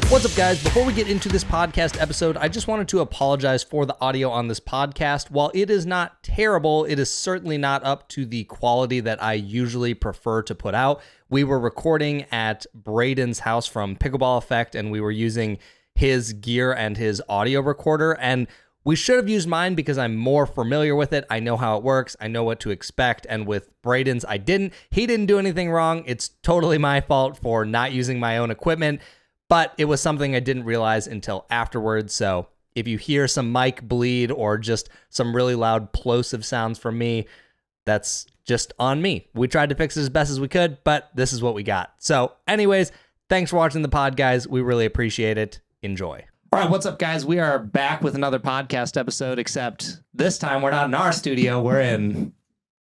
What's up, guys? Before we get into this podcast episode, I just wanted to apologize for the audio on this podcast. While it is not terrible, it is certainly not up to the quality that I usually prefer to put out. We were recording at Braden's house from Pickleball Effect, and we were using his gear and his audio recorder, and we should have used mine because I'm more familiar with it. I know how it works. I know what to expect. And with Braden's, I didn't. He didn't do anything wrong. It's totally my fault for not using my own equipment, but it was something I didn't realize until afterwards. So if you hear some mic bleed or just some really loud plosive sounds from me, that's just on me. We tried to fix it as best as we could, but this is what we got. So anyways, thanks for watching the pod, guys. We really appreciate it. Enjoy. All right, what's up, guys? We are back with another podcast episode, except this time we're not in our studio. We're in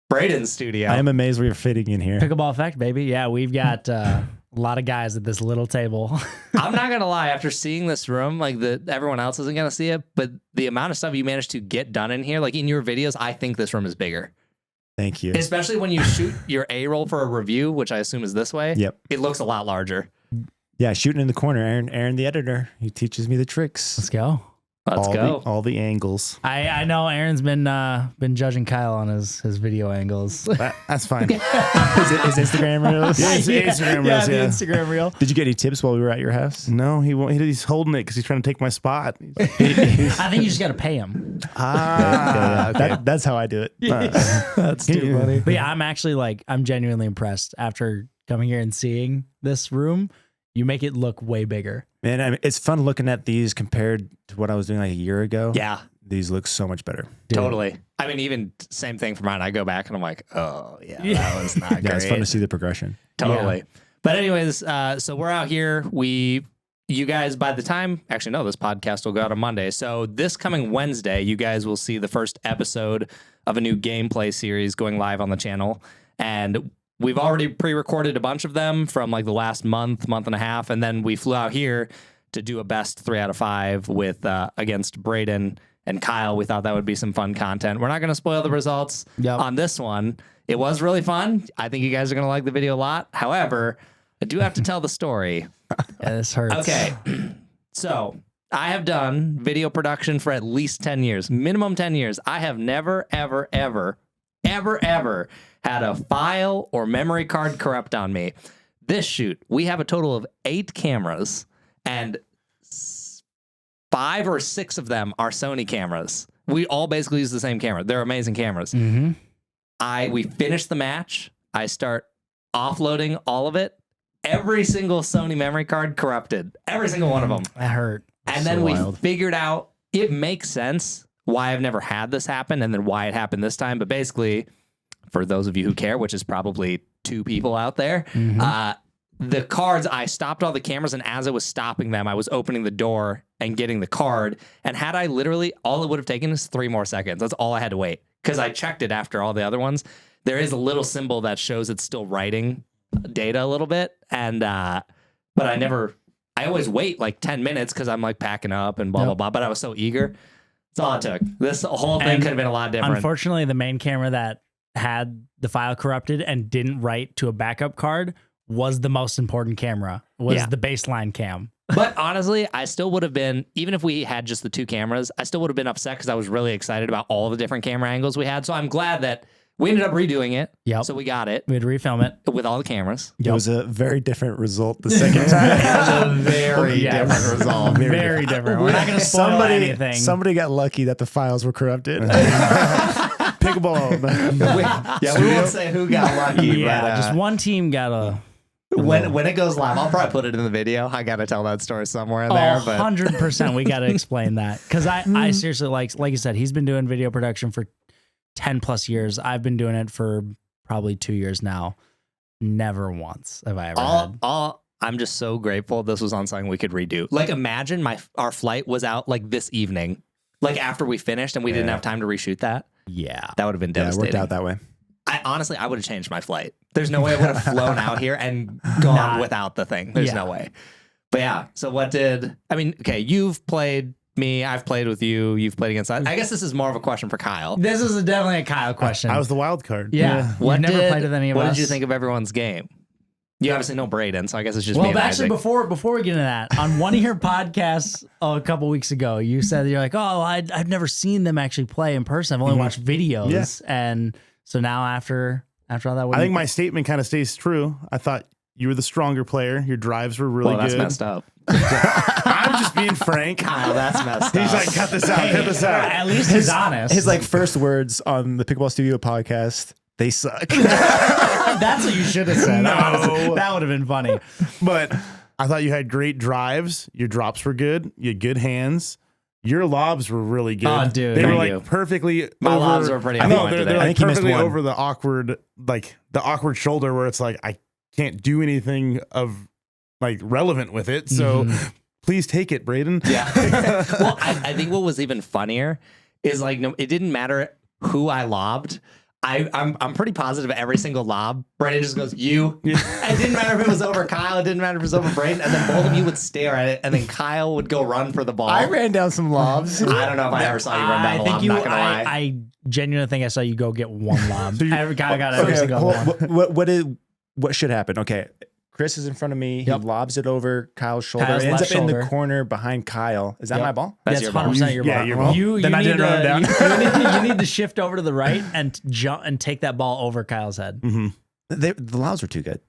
Braden's studio. I am amazed we're fitting in here. Pickleball Effect, baby. Yeah, we've got a lot of guys at this little table. I'm not going to lie. After seeing this room, like everyone else isn't going to see it, but the amount of stuff you managed to get done in here, like in your videos, I think this room is bigger. Thank you. Especially when you shoot your A-roll for a review, which I assume is this way. Yep. It looks a lot larger. Yeah, shooting in the corner. Aaron, the editor, he teaches me the tricks. Let's go. Let's go. All the angles. I know Aaron's been judging Kyle on his video angles. That's fine. Is Instagram reels? Yeah, Instagram reels. The Instagram reel. Did you get any tips while we were at your house? No, he won't. He's holding it because he's trying to take my spot. I think you just got to pay him. Okay. That's how I do it. That's too funny. But yeah, I'm genuinely impressed after coming here and seeing this room. You make it look way bigger. Man, I mean, it's fun looking at these compared to what I was doing like a year ago. Yeah. These look so much better. Dude. Totally. I mean, even same thing for mine. I go back and I'm like, oh, yeah, that was not great. Yeah, it's fun to see the progression. Totally. Yeah. But anyways, so we're out here. You guys, by the time, actually, no, this podcast will go out on Monday. So this coming Wednesday, you guys will see the first episode of a new gameplay series going live on the channel. And we've already pre-recorded a bunch of them from like the last month and a half. And then we flew out here to do a best 3 out of 5 with against Braden and Kyle. We thought that would be some fun content. We're not going to spoil the results on this one. It was really fun. I think you guys are going to like the video a lot. However, I do have to tell the story. Yeah, this hurts. Okay. So I have done video production for at least 10 years, minimum 10 years. I have never, ever, ever, ever, ever had a file or memory card corrupt on me. This shoot, we have a total of 8 cameras, and 5 or 6 of them are Sony cameras. We all basically use the same camera. They're amazing cameras. Mm-hmm. We finish the match. I start offloading all of it. Every single Sony memory card corrupted. Every single one of them. That hurt. And then we figured out it makes sense why I've never had this happen and then why it happened this time. But basically, for those of you who care, which is probably 2 people out there, the cards, I stopped all the cameras, and as I was stopping them, I was opening the door and getting the card. And had I literally, all it would have taken is 3 more seconds. That's all I had to wait, because I checked it after all the other ones. There is a little symbol that shows it's still writing data a little bit. And, but I always wait like 10 minutes because I'm like packing up and blah, blah, blah. But I was so eager. That's all it took. This whole thing could have been a lot different. Unfortunately, the main camera that had the file corrupted and didn't write to a backup card was the most important camera, was the baseline cam. But honestly, I still would have been, even if we had just the 2 cameras, I still would have been upset because I was really excited about all the different camera angles we had. So I'm glad that we ended up redoing it. Yep. So we got it. We had to refilm it with all the cameras. It was a very different result the second time. It was a very different result. Very different. We're not going to spoil anything. Somebody got lucky that the files were corrupted. Pickleball. We won't say who got lucky. Yeah, but, just one team got a... When it goes live, I'll probably put it in the video. I got to tell that story somewhere in there. But 100%. We got to explain that. Because I seriously, like you said, he's been doing video production for 10 plus years. I've been doing it for probably 2 years now. Never once have I ever had. I'm just so grateful this was on something we could redo. Like, imagine our flight was out like this evening, like after we finished, and we didn't have time to reshoot that. Yeah. That would have been devastating. It worked out that way. I would have changed my flight. There's no way I would have flown out here and gone without the thing. There's no way. But yeah, so okay, you've played me, I've played with you, you've played against us. I guess this is more of a question for Kyle. This is definitely a Kyle question. I was the wild card. Yeah. What never played with any of us. What did you think of everyone's game? You obviously know Braden, so I guess it's just Well, me and actually, Isaac. before we get into that, on one of your podcasts a couple weeks ago, you said that you're like, oh, I've never seen them actually play in person. I've only watched videos, and so now after all that, I think my statement kind of stays true. I thought you were the stronger player. Your drives were really That's good. messed up. I'm just being frank. Kyle, that's messed He's up. like, cut this out, cut this out. At least he's honest. His like first words on the Pickleball Studio podcast, they suck. That's what you should have said. No. Honestly. That would have been funny. But I thought you had great drives. Your drops were good. You had good hands. Your lobs were really good. Oh, dude. They were Thank like you. perfectly My over. lobs were pretty I on know point they're today. like I think he missed perfectly one. over the awkward shoulder where it's like I can't do anything of like relevant with it. So please take it, Braden. Yeah. Well, I think what was even funnier is like, no, it didn't matter who I lobbed. I'm pretty positive every single lob, Braden just goes, you. It didn't matter if it was over Kyle. It didn't matter if it was over Braden. And then both of you would stare at it. And then Kyle would go run for the ball. I ran down some lobs. I don't know if I ever saw you run down the lob. I'm not going to lie. I genuinely think I saw you go get one lob. Every guy got every Okay, single one. what should happen? Okay, Chris is in front of me. Yep. He lobs it over Kyle's shoulder. Kyle's It ends up left in the shoulder. corner behind Kyle. Is that Yep. my ball? That's That's your ball. 100% your ball. Yeah, your ball. You Then I need didn't run to, it down. you need to shift over to the right and jump and take that ball over Kyle's head. The lobs were too good.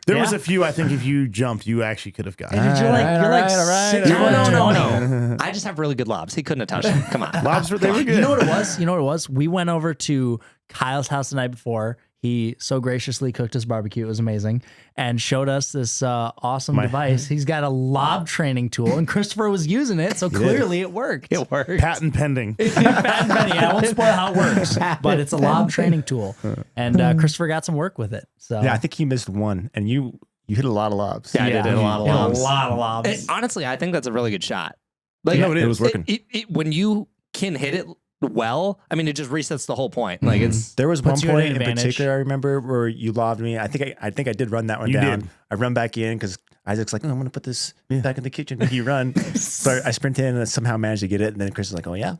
There was Yeah. a few. I think if you jumped, you actually could have got. Hey, dude, you're like, All you're like right, 6 all right. No. I just have really good lobs. He couldn't have touched them. Come on. Lobs were they were good. You know what it was? You know what it was? We went over to Kyle's house the night before. He so graciously cooked us barbecue. It was amazing. And showed us this awesome device. He's got a lob training tool, and Christopher was using it, so clearly it worked. It worked. Patent pending. Patent pending. I won't spoil how it works, but it's a lob training tool. And Christopher got some work with it. So Yeah, I think he missed one, and you hit a lot of lobs. Yeah, I did hit a lot of Hit lobs. A lot of lobs. Honestly, I think that's a really good shot. Like, No, it was working. When you can hit it well, I mean, it just resets the whole point. Like it's There was one Puts you at an point in advantage. particular I remember where you lobbed me. I think I did run that one You down. did. I run back in because Isaac's like, oh, I'm gonna put this back in the kitchen. You run, so I sprint in and somehow managed to get it. And then Chris is like, oh yeah.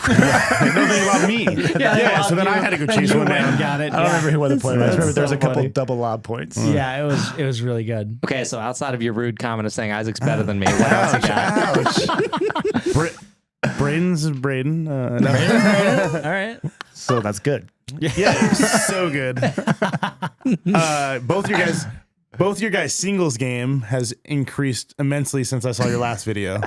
No, they lobbed me. Yeah, so then I had to go chase one down. Got it. I don't remember who won the point. I just remember there was so a couple funny. double lob points. Yeah, it was really good. okay. So outside of your rude comment of saying Isaac's better than me, what else you got? Braden's Braden. No. All right. So that's good. Yeah, it was so good. Both your guys' singles game has increased immensely since I saw your last video.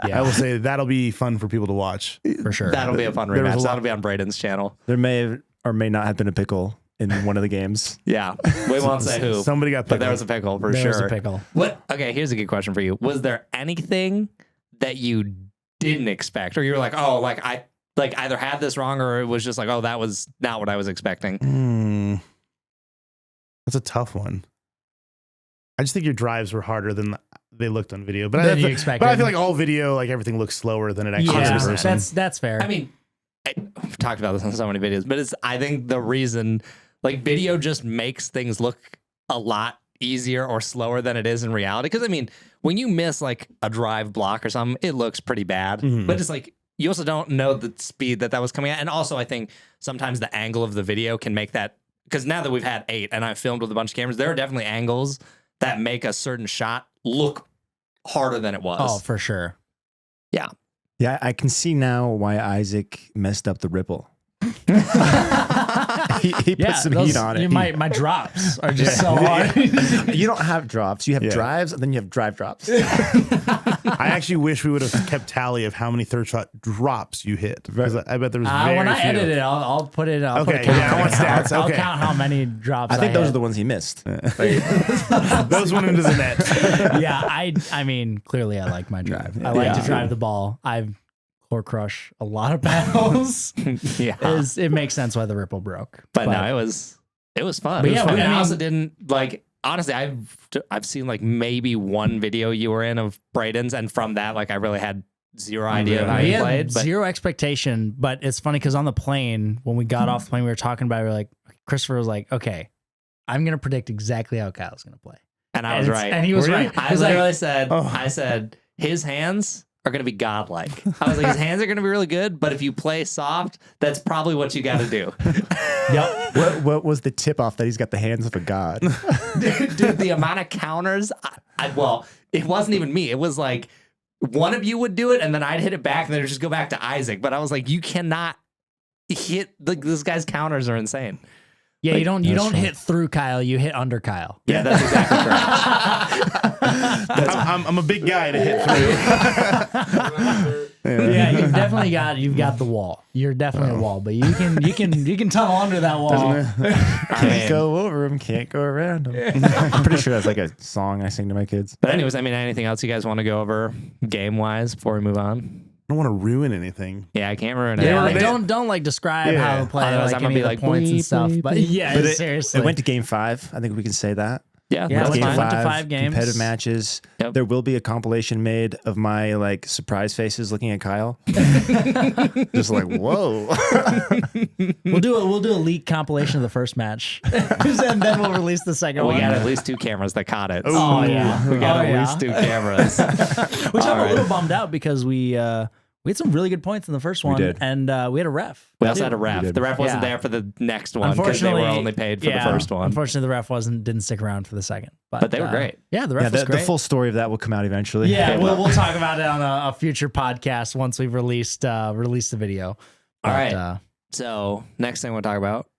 I will say that'll be fun for people to watch. For sure. That'll be a fun There was a rematch. lot- That'll be on Braden's channel. There may have or may not have been a pickle in one of the games. Yeah, we won't say who. Somebody got but there pickled. was a pickle for There sure. was a pickle. What? Okay, here's a good question for you. Was there anything that you didn't expect, or you were like, oh, like I either had this wrong, or it was just like, oh, that was not what I was expecting? That's a tough one. I just think your drives were harder than they looked on video. But Than you I expected. feel like all video, like everything looks slower than it actually is in person. that's fair. I mean, I've talked about this on so many videos, but I think the reason, like, video just makes things look a lot easier or slower than it is in reality. Because I mean, when you miss like a drive block or something, it looks pretty bad. But it's like you also don't know the speed that was coming at, and also I think sometimes the angle of the video can make that. Because now that we've had 8 and I've filmed with a bunch of cameras, there are definitely angles that make a certain shot look harder than it was. oh, for sure. Yeah. Yeah, I can see now why Isaac messed up the ripple. he put some heat on it. My drops are just so hard. You don't have drops. You have Yeah. drives, and then you have drive drops. I actually wish we would have kept tally of how many third shot drops you hit. Because I bet there was very when I few. edit it, I'll put it. I'll put a Okay, count. yeah, I want stats. I'll Okay. count how many drops. I think those hit. are the ones he missed. Those went into the net. Yeah, I mean, clearly I like my drive. I like to drive the ball. I've core crush a lot of battles. Yeah. It makes sense why the ripple broke. But no, it was fun. But It was yeah, fun. I And I mean- also didn't like. Honestly, I've seen like maybe one video you were in of Braden's, and from that, like I really had zero idea of how we you had played. But zero expectation, but it's funny because on the plane, when we got off the plane, we were talking about it. We were like, Christopher was like, okay, I'm going to predict exactly how Kyle's going to play. and I was right. And he was Were you? right. I He was literally like, said, Oh. I said his hands are going to be godlike. I was like, his hands are going to be really good, but if you play soft, that's probably what you got to do. Yep. What was the tip off that he's got the hands of a god? Dude, the amount of counters, well, it wasn't even me. It was like one of you would do it, and then I'd hit it back, and then it'd just go back to Isaac. But I was like, you cannot hit, this guy's counters are insane. Yeah, like, you don't hit through Kyle, you hit under Kyle. Yeah, that's exactly correct. I'm a big guy to hit through. Yeah, you've got the wall. You're definitely a wall, but you can tunnel under that wall. Can't go over him, can't go around him. I'm pretty sure that's like a song I sing to my kids. But anyways, I mean, anything else you guys want to go over game wise before we move on? I don't want to ruin anything. Yeah, I can't ruin it. Yeah, like, don't like describe how to play. Otherwise, like I'm gonna any be of the like points and stuff. But yeah, But seriously, it went to game 5. I think we can say that. Yeah, Yeah, that's it fine. went to 5 games. Competitive matches. Yep. There will be a compilation made of my like surprise faces looking at Kyle. Just like, whoa. we'll do a leak compilation of the first match, and then we'll release the second one. We got at least 2 cameras that caught it. Oh yeah, We got at least 2 cameras. Which I'm a little bummed out because we had some really good points in the first one, did. and we had a ref. We also had a ref. did. The ref wasn't Yeah. there for the next one because they were only paid for the first one. Unfortunately, the ref didn't stick around for the second. But they were great. Yeah, the ref was the great. full story of that will come out eventually. Yeah, we'll talk about it on a future podcast once we've released the video. All right. So next thing we'll talk about,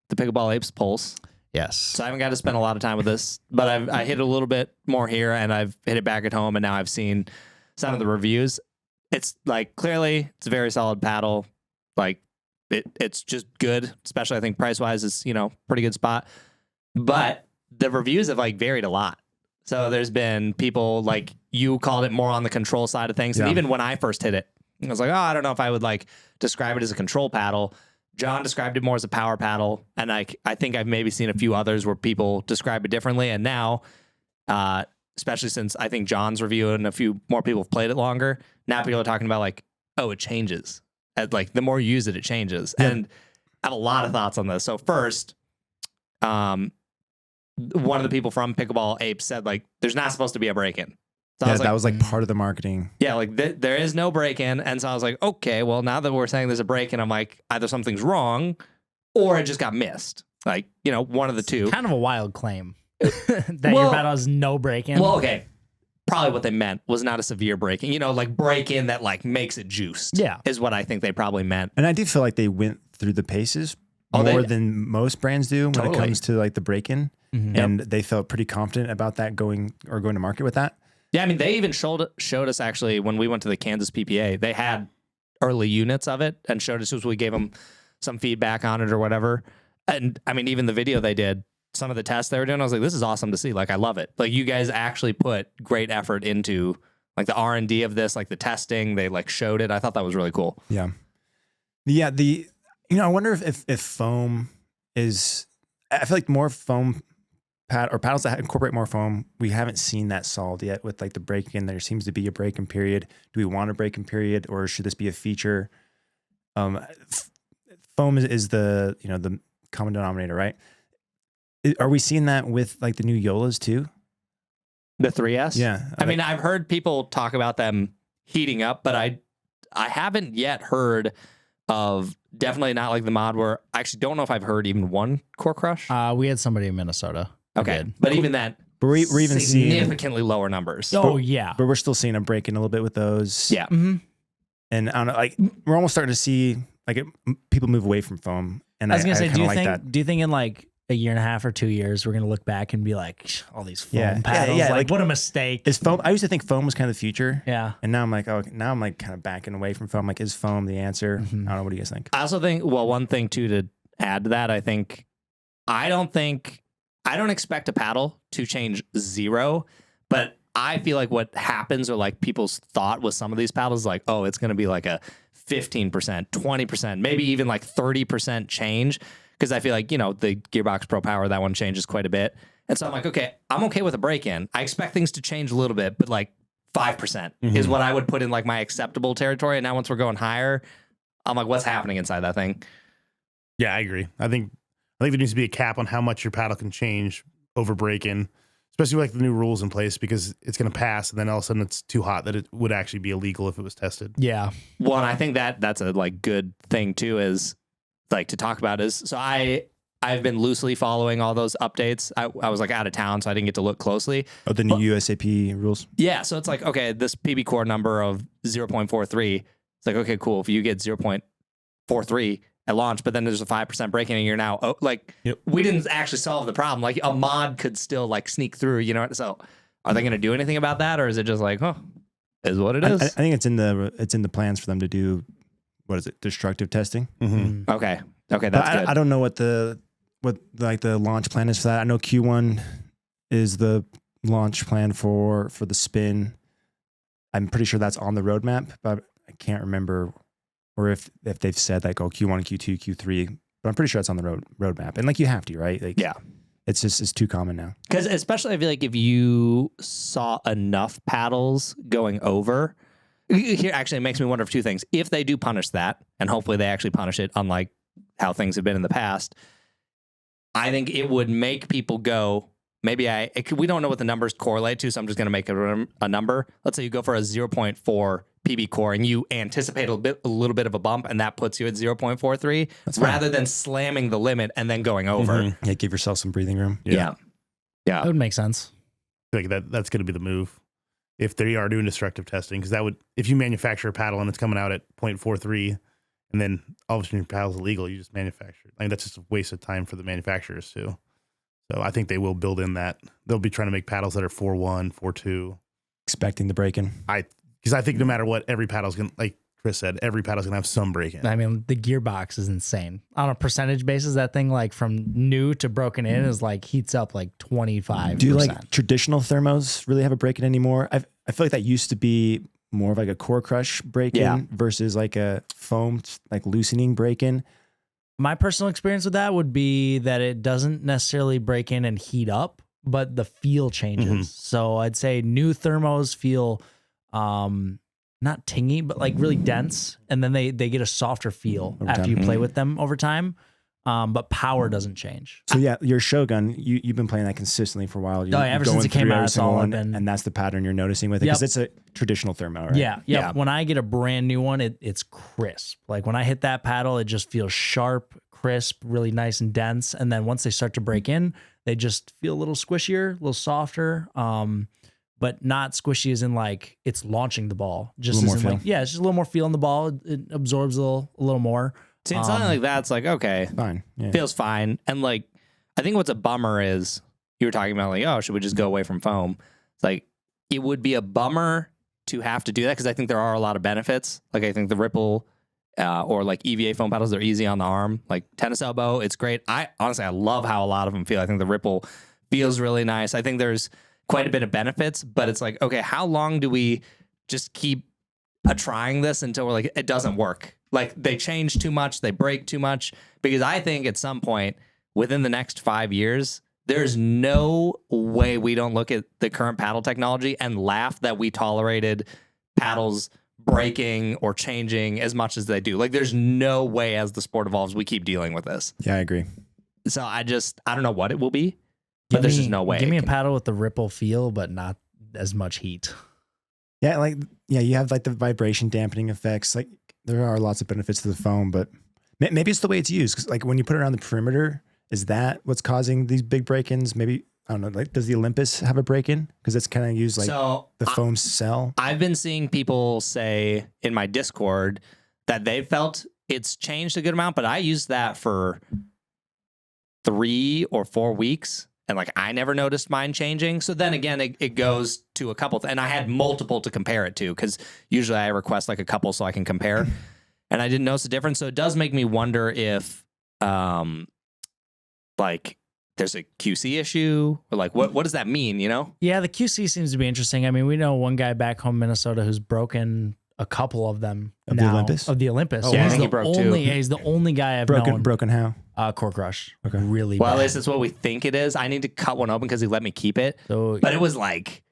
the Pickleball Apes Pulse. Yes. So I haven't got to spend a lot of time with this, but I hit a little bit more here, and I've hit it back at home, and now I've seen some of the reviews. It's like clearly it's a very solid paddle. Like it's just good, especially I think price wise is, pretty good spot. But the reviews have like varied a lot. So there's been people like you called it more on the control side of things. And even when I first hit it, I was like, oh, I don't know if I would like describe it as a control paddle. John described it more as a power paddle. And I think I've maybe seen a few others where people describe it differently. And now, especially since I think John's review and a few more people have played it longer, now people are talking about like, oh, it changes. Like the more you use it, it changes. Yeah. And I have a lot of thoughts on this. So first, one of the people from Pickleball Apes said like, there's not supposed to be a break-in. So that was like part of the marketing. Yeah, like there is no break-in. And so I was like, okay, well, now that we're saying there's a break-in, I'm like, either something's wrong or it just got missed. Like, one of the two. Kind of a wild claim that your paddle has no break-in. Well, okay. Probably what they meant was not a severe break-in. Like break-in that like makes it juiced. Yeah. Is what I think they probably meant. And I do feel like they went through the paces more than most brands do when it comes to like the break-in. Mm-hmm. And they felt pretty confident about that going to market with that. Yeah, I mean, they even showed us actually when we went to the Kansas PPA. They had early units of it and showed us as we gave them some feedback on it or whatever. And I mean, even the video they did, some of the tests they were doing, I was like, this is awesome to see. Like, I love it. Like, you guys actually put great effort into like the R&D of this, like the testing. They like showed it. I thought that was really cool. Yeah. Yeah. I wonder if foam is, I feel like more foam paddles that incorporate more foam, we haven't seen that solved yet with like the break-in. There seems to be a break-in period. Do we want a break-in period or should this be a feature? Foam is the, the common denominator, right? Are we seeing that with like the new Yolas too? The 3S? Yeah. I mean, I've heard people talk about them heating up, but I haven't yet heard of, definitely not like the mod where I actually don't know if I've heard even one core crush. We had somebody in Minnesota. Okay. But even that, we're even significantly lower numbers. Oh, yeah. But we're still seeing a break in a little bit with those. Yeah. Mm-hmm. And I don't know, like we're almost starting to see like people move away from foam. And I was going to say, do you think in like a year and a half or 2 years, we're going to look back and be like, all these foam paddles, like what a mistake. Is foam? I used to think foam was kind of the future. Yeah. And now I'm like, kind of backing away from foam. Like, is foam the answer? Mm-hmm. I don't know. What do you guys think? I also think, well, one thing too, to add to that, I don't expect a paddle to change zero, but I feel like what happens or like people's thought with some of these paddles is like, oh, it's going to be like a 15%, 20%, maybe even like 30% change. Because I feel like, the Gearbox Pro Power, that one changes quite a bit. And so I'm like, okay, I'm okay with a break-in. I expect things to change a little bit, but like 5% is what I would put in like my acceptable territory. And now once we're going higher, I'm like, what's happening inside that thing? Yeah, I agree. I think there needs to be a cap on how much your paddle can change over break-in. especially like the new rules in place, because it's going to pass and then all of a sudden it's too hot that it would actually be illegal if it was tested. Yeah. Well, and I think that's a like good thing too, is like to talk about is, so I've been loosely following all those updates. I was like out of town, so I didn't get to look closely. Oh, the new USAP rules. Yeah. So it's like, okay, this PB core number of 0.43. It's like, okay, cool. If you get 0.43 at launch, but then there's a 5% break-in and you're now we didn't actually solve the problem. Like a mod could still like sneak through, you know? So are they going to do anything about that? Or is it just like, is what it is? I think it's in the plans for them to do, what is it? Destructive testing. Mm-hmm. Okay. That's good. I don't know what the launch plan is for that. I know Q1 is the launch plan for the spin. I'm pretty sure that's on the roadmap, but I can't remember, or if they've said like, Q1, Q2, Q3, but I'm pretty sure that's on the roadmap. And like, you have to, right? Like, yeah. It's too common now. Because especially I feel like if you saw enough paddles going over, here actually it makes me wonder of two things. If they do punish that, and hopefully they actually punish it, unlike how things have been in the past, I think it would make people go, maybe we don't know what the numbers correlate to, so I'm just going to make a number. Let's say you go for a 0.4 PB core and you anticipate a little bit of a bump, and that puts you at 0.43 rather than slamming the limit and then going over. Mm-hmm. Yeah, give yourself some breathing room. Yeah. That would make sense. Like that's going to be the move if they are doing destructive testing, because that would, if you manufacture a paddle and it's coming out at 0.43 and then all of a sudden your paddle's illegal, you just manufacture it. Like that's just a waste of time for the manufacturers too. So I think they will build in that. They'll be trying to make paddles that are 4.1, 4.2. Expecting the break-in. Because I think no matter what, every paddle's going to, like Chris said, every paddle's going to have some break-in. I mean, the gearbox is insane. On a percentage basis, that thing like from new to broken in is like heats up like 25%. Do you like traditional thermos really have a break-in anymore? I feel like that used to be more of like a core crush break-in versus like a foam like loosening break-in. My personal experience with that would be that it doesn't necessarily break in and heat up, but the feel changes. Mm-hmm. So I'd say new thermos feel not tingy, but like really dense. And then they get a softer feel after you play with them over time. But power doesn't change. So yeah, your Shogun, you've been playing that consistently for a while. Ever since it came out, it's all been, and that's the pattern you're noticing with it, because it's a traditional thermo, right? Yeah. When I get a brand new one, it's crisp. Like when I hit that paddle, it just feels sharp, crisp, really nice and dense. And then once they start to break in, they just feel a little squishier, a little softer. But not squishy as in like it's launching the ball. Just as in like, it's just a little more feel in the ball. It absorbs a little more. See, it's something like that's like, okay, fine. Yeah. Feels fine. And like, I think what's a bummer is you were talking about like, oh, should we just go away from foam? It's like, it would be a bummer to have to do that, because I think there are a lot of benefits. Like I think the Ripple or like EVA foam paddles, they're easy on the arm. Like tennis elbow, it's great. I love how a lot of them feel. I think the Ripple feels really nice. I think there's quite a bit of benefits, but it's like, okay, how long do we just keep trying this until we're like, it doesn't work? Like they change too much, they break too much. Because I think at some point within the next 5 years, there's no way we don't look at the current paddle technology and laugh that we tolerated paddles breaking or changing as much as they do. Like there's no way as the sport evolves, we keep dealing with this. Yeah, I agree. So I don't know what it will be, but there's just no way. Give me a paddle with the Ripple feel, but not as much heat. Yeah, you have like the vibration dampening effects. Like there are lots of benefits to the foam, but maybe it's the way it's used. Because like when you put it around the perimeter, is that what's causing these big break-ins? Maybe, I don't know, like does the Olympus have a break-in? Because it's kind of used like the foam cell. I've been seeing people say in my Discord that they felt it's changed a good amount, but I used that for 3 or 4 weeks. And like, I never noticed mine changing. So then again, it goes to a couple, and I had multiple to compare it to, because usually I request like a couple so I can compare, and I didn't notice the difference. So it does make me wonder if, like there's a QC issue, or like, what does that mean? You know? Yeah. The QC seems to be interesting. I mean, we know one guy back home in Minnesota who's broken a couple of them of the Olympus. Oh, yeah, he broke two. He's the only guy I've known. Broken how? Core crush. Okay. Really well, bad. at least it's what we think it is. I need to cut one open because he let me keep it. So, but it was like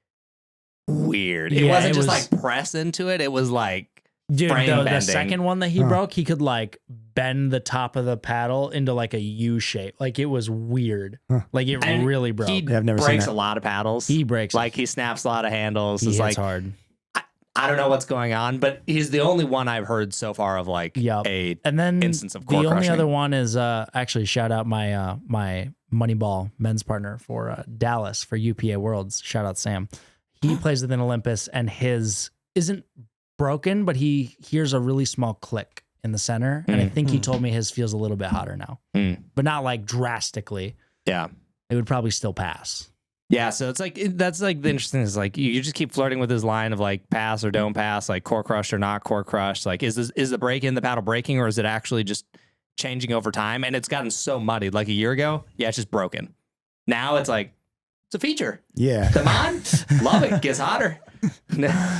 weird. It Yeah, wasn't it just was- like press into it. It was like Dude, frame the bending. second one that he broke, he could like bend the top of the paddle into like a U shape. Like it was weird. Like it And really broke. He Yeah, I've never seen breaks that. a lot of paddles. He breaks. like he snaps a lot of handles. he It's hits like hard. I don't know what's going on, but he's the only one I've heard so far of like Yep. a And then instance of the core only crushing. other one is actually shout out my my Moneyball men's partner for Dallas for UPA Worlds. Shout out Sam. He plays within Olympus, and his isn't broken, but he hears a really small click in the center, and I think he told me his feels a little bit hotter now, but not like drastically. Yeah. It would probably still pass. Yeah, so it's like that's like the interesting is like you just keep flirting with this line of like pass or don't pass, like core crush or not core crush. Like is the break in the paddle breaking, or is it actually just changing over time? And it's gotten so muddied. Like a year ago, yeah, it's just broken. Now it's like it's a feature. Yeah. Come on, love it. Gets hotter.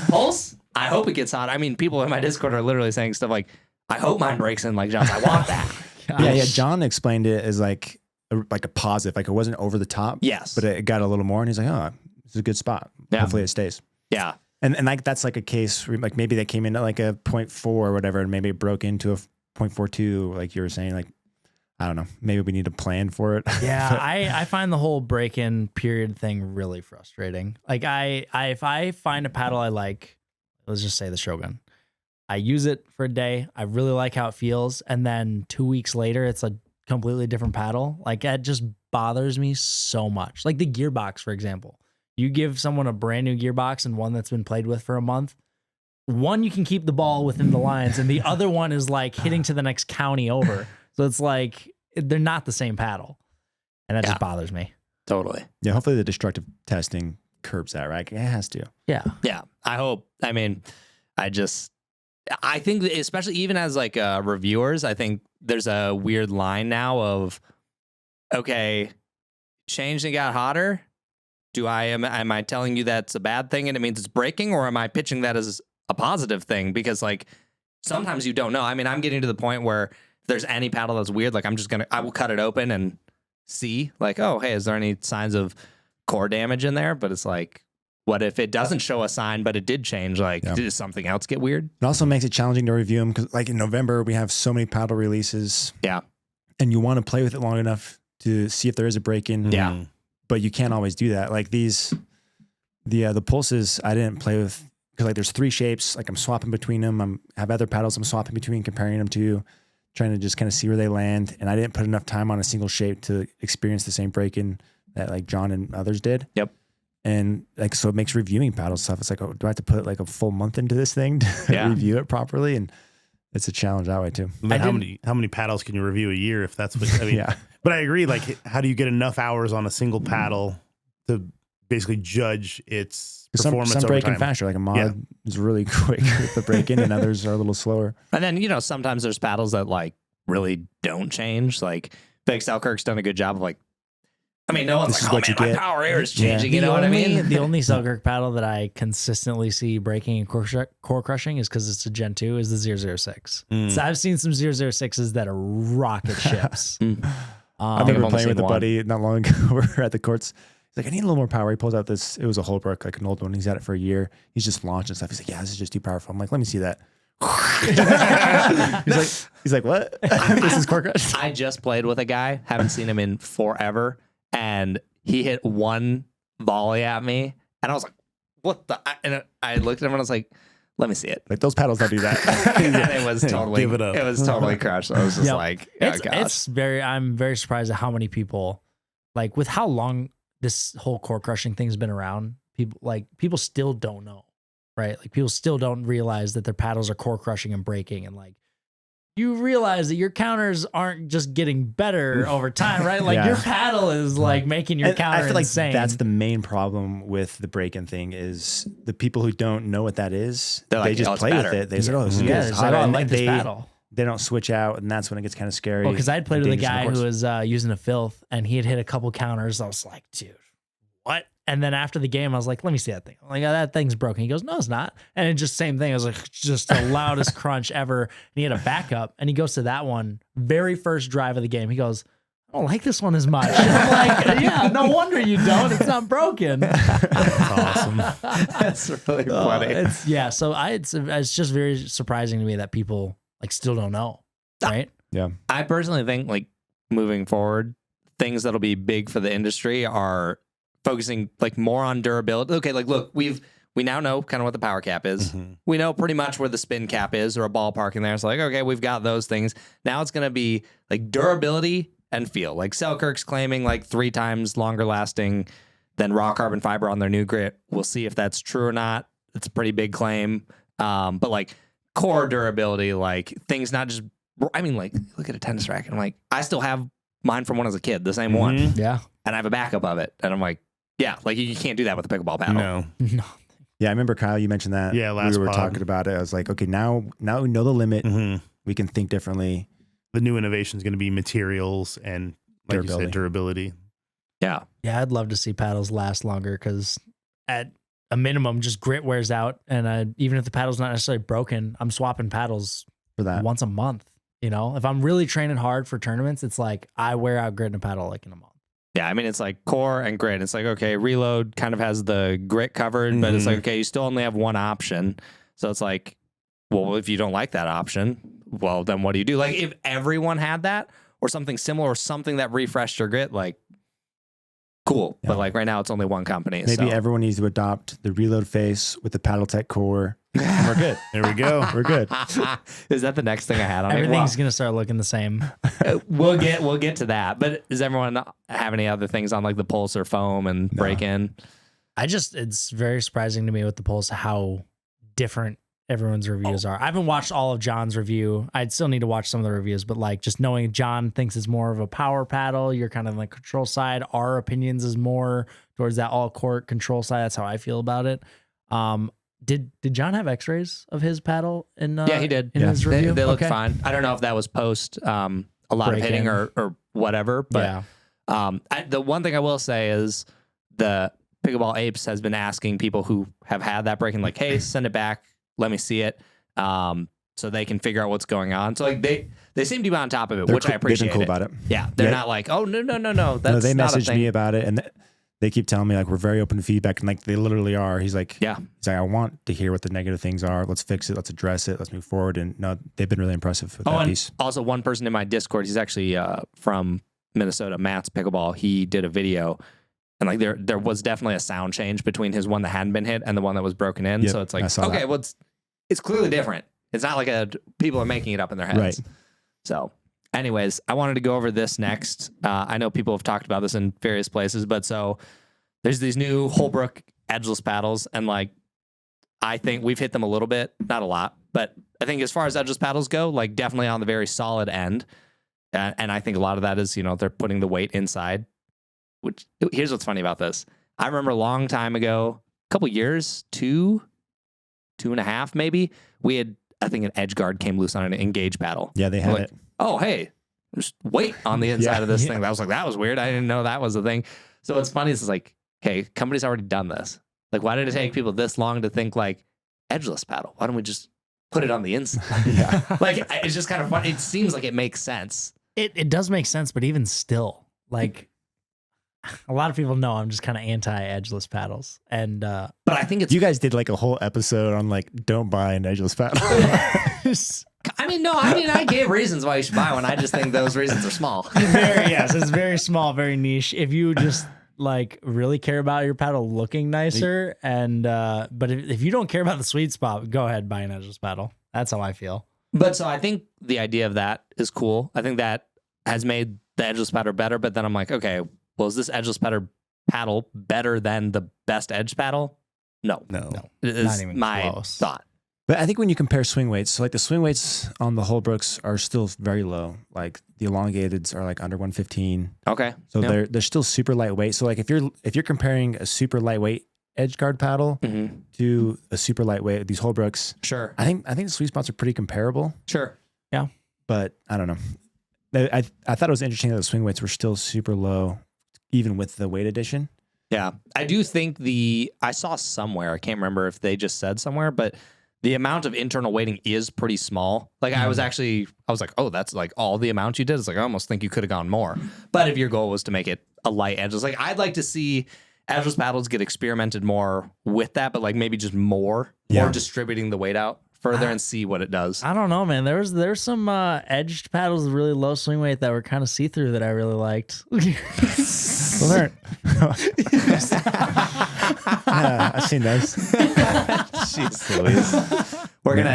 Pulse. I hope it gets hotter. I mean, people in my Discord are literally saying stuff like, "I hope mine breaks in like John's. I want that." Yeah. John explained it as like a positive, like it wasn't over the top. Yes. But it got a little more, and he's like, "Oh, it's a good spot. Yeah. Hopefully it stays." Yeah. And like that's like a case where like maybe they came in at like a 0.4 or whatever, and maybe it broke into a 0.42, like you were saying. Like I don't know, maybe we need a plan for it. Yeah, I find the whole break-in period thing really frustrating. Like if I find a paddle I like, let's just say the Shogun, I use it for a day, I really like how it feels, and then 2 weeks later it's a completely different paddle. Like that just bothers me so much. Like the gearbox, for example. You give someone a brand new gearbox and one that's been played with for a month. One, you can keep the ball within the lines, and the other one is like hitting to the next county over. So it's like they're not the same paddle, and that just bothers me. Totally. Yeah, hopefully the destructive testing curbs that, right? It has to. Yeah. Yeah. I hope. I mean, I think that especially even as like reviewers, I think there's a weird line now of, okay, changed and got hotter. Am I telling you that's a bad thing and it means it's breaking, or am I pitching that as a positive thing? Because like sometimes you don't know. I mean, I'm getting to the point where if there's any paddle that's weird, like I will cut it open and see like, oh, hey, is there any signs of core damage in there? But it's like, what if it doesn't show a sign, but it did change? Like, did something else get weird? It also makes it challenging to review them because, like in November, we have so many paddle releases. Yeah. And you want to play with it long enough to see if there is a break in. Yeah. But you can't always do that. Like the pulses, I didn't play with because like there's 3 shapes. Like I'm swapping between them. I have other paddles I'm swapping between, comparing them to, trying to just kind of see where they land. And I didn't put enough time on a single shape to experience the same break in that like John and others did. Yep. And like, so it makes reviewing paddle stuff. It's like, oh, do I have to put like a full month into this thing to review it properly? And it's a challenge that way too. But how many paddles can you review a year if that's what I mean? Yeah. But I agree. Like, how do you get enough hours on a single paddle to basically judge its performance some over break in time? faster. Like a mod is really quick with the break in, and others are a little slower. And then, sometimes there's paddles that like really don't change. Like Fake Selkirk's done a good job of like, I mean, no one's This like, is oh what man, you my get. power air is changing. You know what I mean? The only Selkirk paddle that I consistently see breaking and core crushing is because it's a Gen 2 is the 006. So I've seen some 006s that are rocket ships. I remember playing with a buddy not long ago. We're at the courts. He's like, I need a little more power. He pulls out this, it was a Hollbrook, like an old one. He's had it for a year. He's just launched and stuff. He's like, yeah, this is just too powerful. I'm like, let me see that. he's like, what? This is core crush. I just played with a guy, haven't seen him in forever, and he hit one volley at me, and I was like, what the? And I looked at him and I was like, let me see it. Like those paddles don't do that. And it was totally, Give it up. It was totally crushed. I was just like, oh gosh. I'm very surprised at how many people, like with how long this whole core crushing thing's been around, people still don't know, right? Like people still don't realize that their paddles are core crushing and breaking, and like you realize that your counters aren't just getting better over time, right? Like your paddle is like making your counter I feel like insane. that's the main problem with the break-in thing is the people who don't know what that is, they just play with it. They say, oh, this is good. it's like, oh, I like this paddle. They don't switch out, and that's when it gets kind of scary. Well, because I'd played with a guy who was using a filth, and he had hit a couple counters. I was like, dude, what? And then after the game, I was like, let me see that thing. I'm like, oh, that thing's broken. He goes, no, it's not. And it just same thing. I was like, just the loudest crunch ever. And he had a backup, and he goes to that one, very first drive of the game. He goes, I don't like this one as much. I'm like, yeah, no wonder you don't. It's not broken. That's awesome. That's really funny. So it's just very surprising to me that people like still don't know, right? Yeah. I personally think like moving forward, things that'll be big for the industry are focusing like more on durability. Okay, like look, we now know kind of what the power cap is. Mm-hmm. We know pretty much where the spin cap is or a ballpark in there. It's like, okay, we've got those things. Now it's going to be like durability and feel. Like Selkirk's claiming like 3 times longer lasting than raw carbon fiber on their new grit. We'll see if that's true or not. It's a pretty big claim. But like core durability, like things not just, I mean, like look at a tennis racket. I'm like, I still have mine from when I was a kid, the same one. Yeah. And I have a backup of it. And I'm like, yeah, like you can't do that with a pickleball paddle. No. No. Yeah, I remember Kyle, you mentioned that. Yeah, last we were pod. talking about it. I was like, okay, now we know the limit. Mm-hmm. We can think differently. The new innovation is going to be materials and, like you said, durability. Yeah. Yeah, I'd love to see paddles last longer because at a minimum, just grit wears out. And even if the paddle's not necessarily broken, I'm swapping paddles For that. once a month. You know, if I'm really training hard for tournaments, it's like I wear out grit and a paddle like in a month. Yeah, I mean, it's like core and grit. It's like, okay, reload kind of has the grit covered, but it's like, okay, you still only have one option. So it's like, well, if you don't like that option, well, then what do you do? Like if everyone had that or something similar or something that refreshed your grit, like cool. Yeah. But like right now it's only one company. Maybe so. everyone needs to adopt the reload face with the PaddleTek core. And we're good. There we go. We're good. Is that the next thing I had on Everything's going to start looking the same. We'll get to that. But does everyone have any other things on like the pulse or foam and break in? It's very surprising to me with the Pulse how different everyone's reviews are. I haven't watched all of John's review. I'd still need to watch some of the reviews, but like just knowing John thinks it's more of a power paddle, you're kind of on the control side. Our opinions is more towards that all court control side. That's how I feel about it. Did John have x-rays of his paddle in Yeah, he did. in his review? They look fine. I don't know if that was post a lot of hitting or whatever, but the one thing I will say is the Pickleball Apes has been asking people who have had that break-in, like, hey, send it back, let me see it, so they can figure out what's going on. So like they seem to be on top of it, which I appreciate. They've been cool about it. Yeah, they're not like, oh no. That's they not a messaged thing. me about it, and they keep telling me like we're very open to feedback, and like they literally are. He's like, I want to hear what the negative things are. Let's fix it. Let's address it. Let's move forward. And no, they've been really impressive with that and piece. also one person in my Discord, he's actually from Minnesota, Matt's Pickleball. He did a video, and like there was definitely a sound change between his one that hadn't been hit and the one that was broken in. Yep, So it's like, I saw okay, that. well it's clearly different. It's not like people are making it up in their heads. Right. So anyways, I wanted to go over this next. I know people have talked about this in various places, but so there's these new Hollbrook Edgeless paddles, and like I think we've hit them a little bit, not a lot, but I think as far as edgeless paddles go, like definitely on the very solid end. And I think a lot of that is, they're putting the weight inside. Which here's what's funny about this. I remember a long time ago, a couple years, 2.5 maybe, we had, I think an edge guard came loose on an engage paddle. Yeah, they had Like, it. oh, hey, there's weight on the inside of this thing. That was like, that was weird. I didn't know that was a thing. So what's funny is like, okay, company's already done this. Like, why did it take people this long to think like edgeless paddle? Why don't we just put it on the inside? Like, it's just kind of fun. It seems like it makes sense. It does make sense, but even still, like a lot of people know I'm just kind of anti-edgeless paddles. And But I think it's You guys did like a whole episode on like don't buy an edgeless paddle. I gave reasons why you should buy one. I just think those reasons are small. it's very small, very niche. If you just like really care about your paddle looking nicer, and but if you don't care about the sweet spot, go ahead, buy an edgeless paddle. That's how I feel. But so I think the idea of that is cool. I think that has made the edgeless paddle better. But then I'm like, okay, well, is this edgeless paddle better than the best edge paddle? No. It is Not even my close. thought. But I think when you compare swing weights, so like the swing weights on the Hollbrooks are still very low. Like the elongateds are like under 115. Okay. So Yeah. they're still super lightweight. So like if you're comparing a super lightweight edge guard paddle to a super lightweight, these Hollbrooks, Sure. I think the sweet spots are pretty comparable. Sure. But I don't know. I thought it was interesting that the swing weights were still super low, even with the weight addition. Yeah. I do think I saw somewhere, I can't remember if they just said somewhere, but the amount of internal weighting is pretty small. Like I was like, oh, that's like all the amount you did. It's like, I almost think you could have gone more. But if your goal was to make it a light edgeless, like I'd like to see edgeless paddles get experimented more with that, but like maybe just more distributing the weight out further and see what it does. I don't know, man. There's some edged paddles with really low swing weight that were kind of see-through that I really liked. Yeah, I've seen those. Jeez Louise.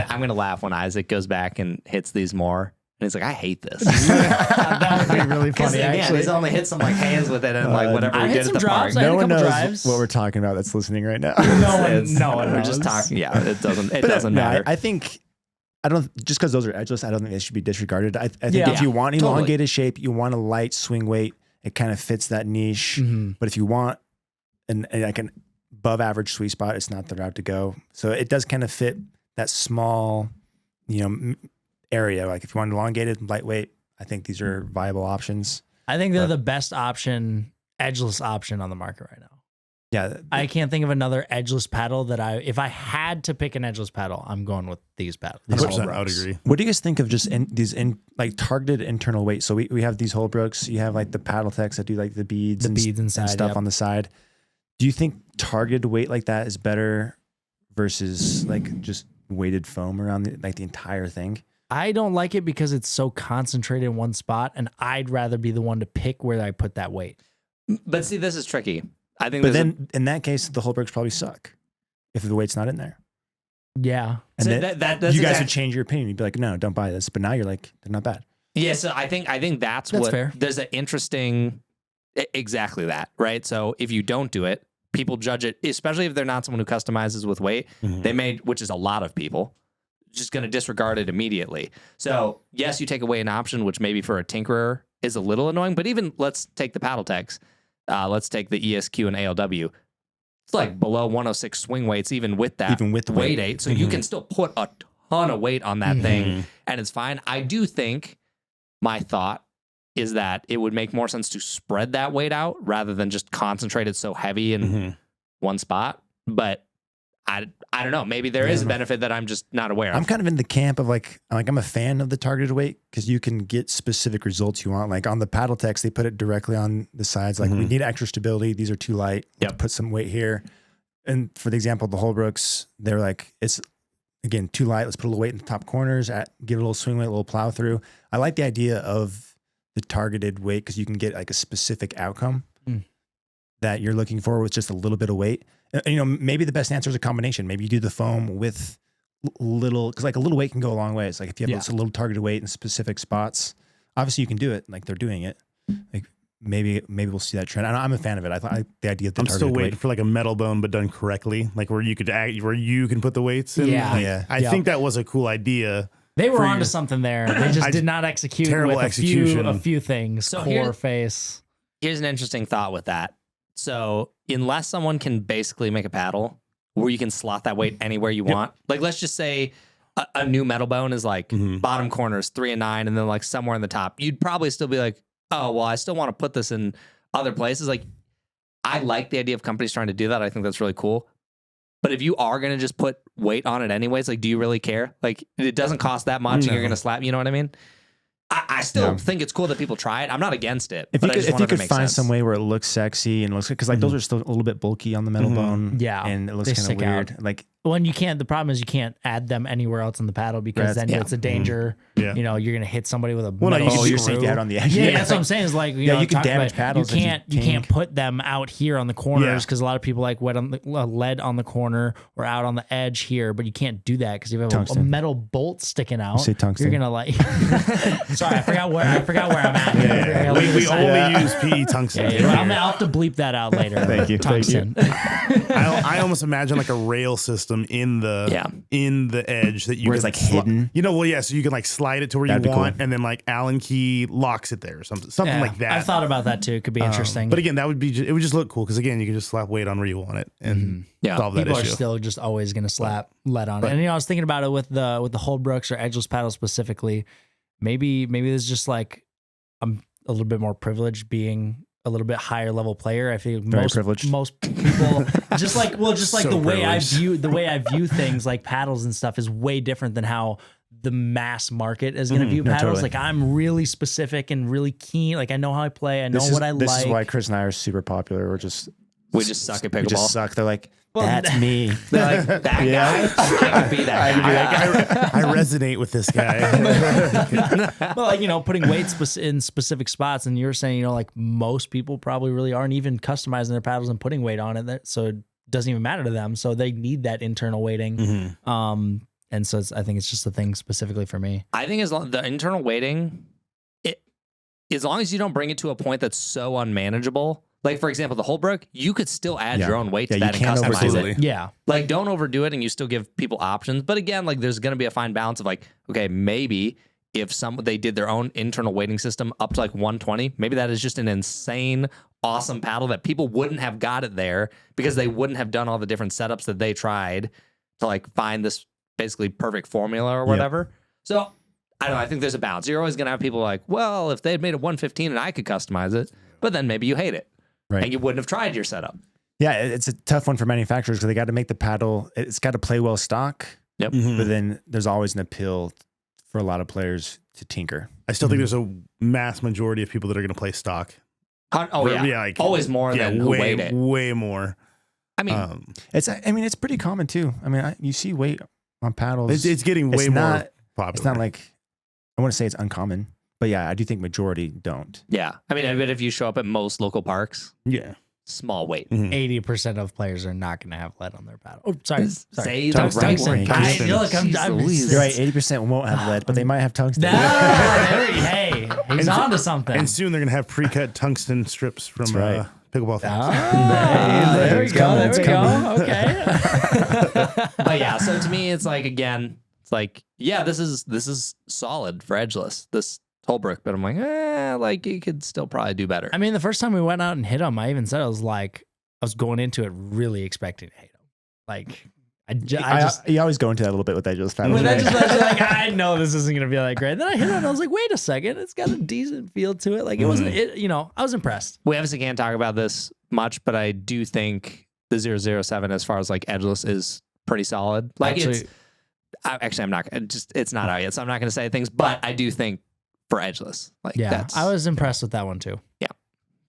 I'm gonna laugh when Isaac goes back and hits these more. And he's like, I hate this. That would be really funny, actually. He's only hit some like hands with it and like whatever I we hit did at some the drops. park. I had No a one couple knows drives. what we're talking about that's listening right now. No one We're knows. just talking. Yeah, it doesn't No, matter. I think I don't just because those are edgeless. I don't think they should be disregarded. I think Yeah. if you want Totally. elongated shape, you want a light swing weight. It kind of fits that niche. But if you want like an above average sweet spot, it's not the route to go. So it does kind of fit that small, area. Like if you want elongated, lightweight, I think these are viable options. I think they're the best option, edgeless option on the market right now. Yeah, I can't think of another edgeless paddle that if I had to pick an edgeless paddle, I'm going with these paddles. These 100%, I would Hollbrooks. agree. What do you guys think of just these like targeted internal weight? So we have these Hollbrooks. You have like the PaddleTeks that do like the beads, and inside, stuff yep. on the side. Do you think targeted weight like that is better versus like just weighted foam around the entire thing? I don't like it because it's so concentrated in one spot, and I'd rather be the one to pick where I put that weight. But see, this is tricky. I think But then in that case, the Hollbrooks probably suck if the weight's not in there. Yeah. And So then that's you guys would change your opinion. You'd be like, no, don't buy this. But now you're like, they're not bad. Yeah, so I think that's what fair. There's an interesting exactly that, right? So if you don't do it, people judge it, especially if they're not someone who customizes with weight. They may, which is a lot of people, just going to disregard it immediately. So yes, you take away an option, which maybe for a tinkerer is a little annoying, but even let's take the PaddleTeks. Let's take the ESQ and ALW. It's like below 106 swing weights, even with that weight 8. So you can still put a ton of weight on that thing and it's fine. I do think my thought is that it would make more sense to spread that weight out rather than just concentrate it so heavy in one spot. But I don't know. Maybe there is a benefit that I'm just not aware of. I'm kind of in the camp of like I'm a fan of the targeted weight because you can get specific results you want. Like on the PaddleTeks, they put it directly on the sides. Like we need extra stability. These are too light. Let's put some weight here. And for the example, the Hollbrooks, they're like, it's again, too light. Let's put a little weight in the top corners, give it a little swing weight, a little plow through. I like the idea of the targeted weight because you can get like a specific outcome that you're looking for with just a little bit of weight. Maybe the best answer is a combination. Maybe you do the foam with little, because like a little weight can go a long way. It's like if you have a little targeted weight in specific spots, obviously you can do it. Like they're doing it. Like maybe we'll see that trend. I'm a fan of it. I thought the idea of the I'm targeted still waiting weight. for like a metal bone, but done correctly, like where you can put the weights in. Yeah. Like, I think that was a cool idea. They were For onto your- something there. They just did not execute terrible with execution. a few things. So Core, face. Here's an interesting thought with that. So unless someone can basically make a paddle where you can slot that weight anywhere you want, like let's just say a new metal bone is like bottom corners 3 and 9, and then like somewhere in the top, you'd probably still be like, oh well, I still want to put this in other places. Like I like the idea of companies trying to do that. I think that's really cool. But if you are gonna just put weight on it anyways, like do you really care? Like it doesn't cost that much, and you're gonna slap. You know what I mean? I still think it's cool that people try it. I'm not against it. If but you I just could want it to find make sense. some way where it looks sexy and looks good, because like those are still a little bit bulky on the metal bone. Yeah, and it looks they kind of stick weird. out. Like When you can't, the problem is you can't add them anywhere else in the paddle because then it's a danger. Yeah. You're gonna hit somebody with a Well, no, metal you can you're screw. saying you had on the edge. Yeah, that's what I'm saying. Is like you can talk damage about- paddles if You you can't kink. put them out here on the corners because a lot of people like lead on the corner or out on the edge here, but you can't do that because you have a Tungsten. metal bolt sticking out. say tungsten. You're gonna like. Sorry, I forgot where I'm at. Yeah. We only use PE tungsten. I'll have to bleep that out later. Thank you. Tungsten. I almost imagine like a rail system in the edge that you Where it's can like hidden. So you can like slide it to where That'd you be want, cool. and then like Allen key locks it there or something Yeah, like that. I've thought about that too. It could be interesting. But again, it would just look cool because again, you can just slap weight on where you want it and solve that People issue. are still just always going to slap lead on it. And I was thinking about it with the Hollbrooks or edgeless paddles specifically. Maybe there's just like I'm a little bit more privileged being a little bit higher level player. I think Very privileged. most people just like So the way privileged. I view things like paddles and stuff is way different than how the mass market is going to view No, paddles. totally. Like I'm really specific and really keen. Like I know how I play. I know This what I This like. is why Chris and I are super popular. We just suck at We pickleball. just suck. They're like, Well, that's me. They're like, that guy, I could be that guy. I resonate with this guy. Well, like, you know, putting weights in specific spots, and you're saying, you know, like most people probably really aren't even customizing their paddles and putting weight on it, so it doesn't even matter to them. So they need that internal weighting. Mm-hmm. And so I think it's just a thing specifically for me. I think as long the internal weighting, as long as you don't bring it to a point that's so unmanageable. Like, for example, the Hollbrook, you could still add Yeah. your own weight to Yeah, that you and can't customize Absolutely. it. Yeah. Like, don't overdo it and you still give people options. But again, like, there's going to be a fine balance of like, okay, maybe if they did their own internal weighting system up to like 120, maybe that is just an insane, awesome paddle that people wouldn't have got it there because they wouldn't have done all the different setups that they tried to like find this basically perfect formula or whatever. So I don't know. I think there's a balance. You're always going to have people like, well, if they had made it 115 and I could customize it, but then maybe you hate it. Right. And you wouldn't have tried your setup. Yeah, it's a tough one for manufacturers because they got to make the paddle. It's got to play well stock, Yep. Mhm. but then there's always an appeal for a lot of players to tinker. I still think there's a mass majority of people that are going to play stock. Oh, yeah. like, Always more than who weighed it. way more. I mean, I mean, it's pretty common too. I mean, you see weight on paddles. It's getting way It's more not- popular. It's not like I want to say it's uncommon, but yeah, I do think majority don't. yeah. I mean, I bet if you show up at most local parks, yeah. small weight. Mhm. 80% of players are not going to have lead on their paddle. Oh, sorry. Say the Tungsten. right Tungsten. word. Tungsten. Look, I'm Jeez Louise. You're right. 80% won't have lead, but they might have tungsten. Hey, he's on to something. And soon they're going to have pre-cut tungsten strips from right. Pickleball Apes. There we It's go. coming, There it's we go. Okay. But yeah, so to me, it's like, again, it's like, yeah, this is solid for Edgeless, this Hollbrook, but I'm like, like you could still probably do better. I mean, the first time we went out and hit him, I even said I was going into it really expecting to hit him. Like You always go into that a little bit with Edgeless paddles. when I right? just was like, I know this isn't gonna be that great. Then I hit it and I was like, wait a second, it's got a decent feel to it. Like it wasn't, I was impressed. We obviously can't talk about this much, but I do think the 007 as far as like Edgeless is pretty solid. Like I'm not, it's not out yet, so I'm not going to say things, but I do think for Edgeless, like that's I was impressed with that one too.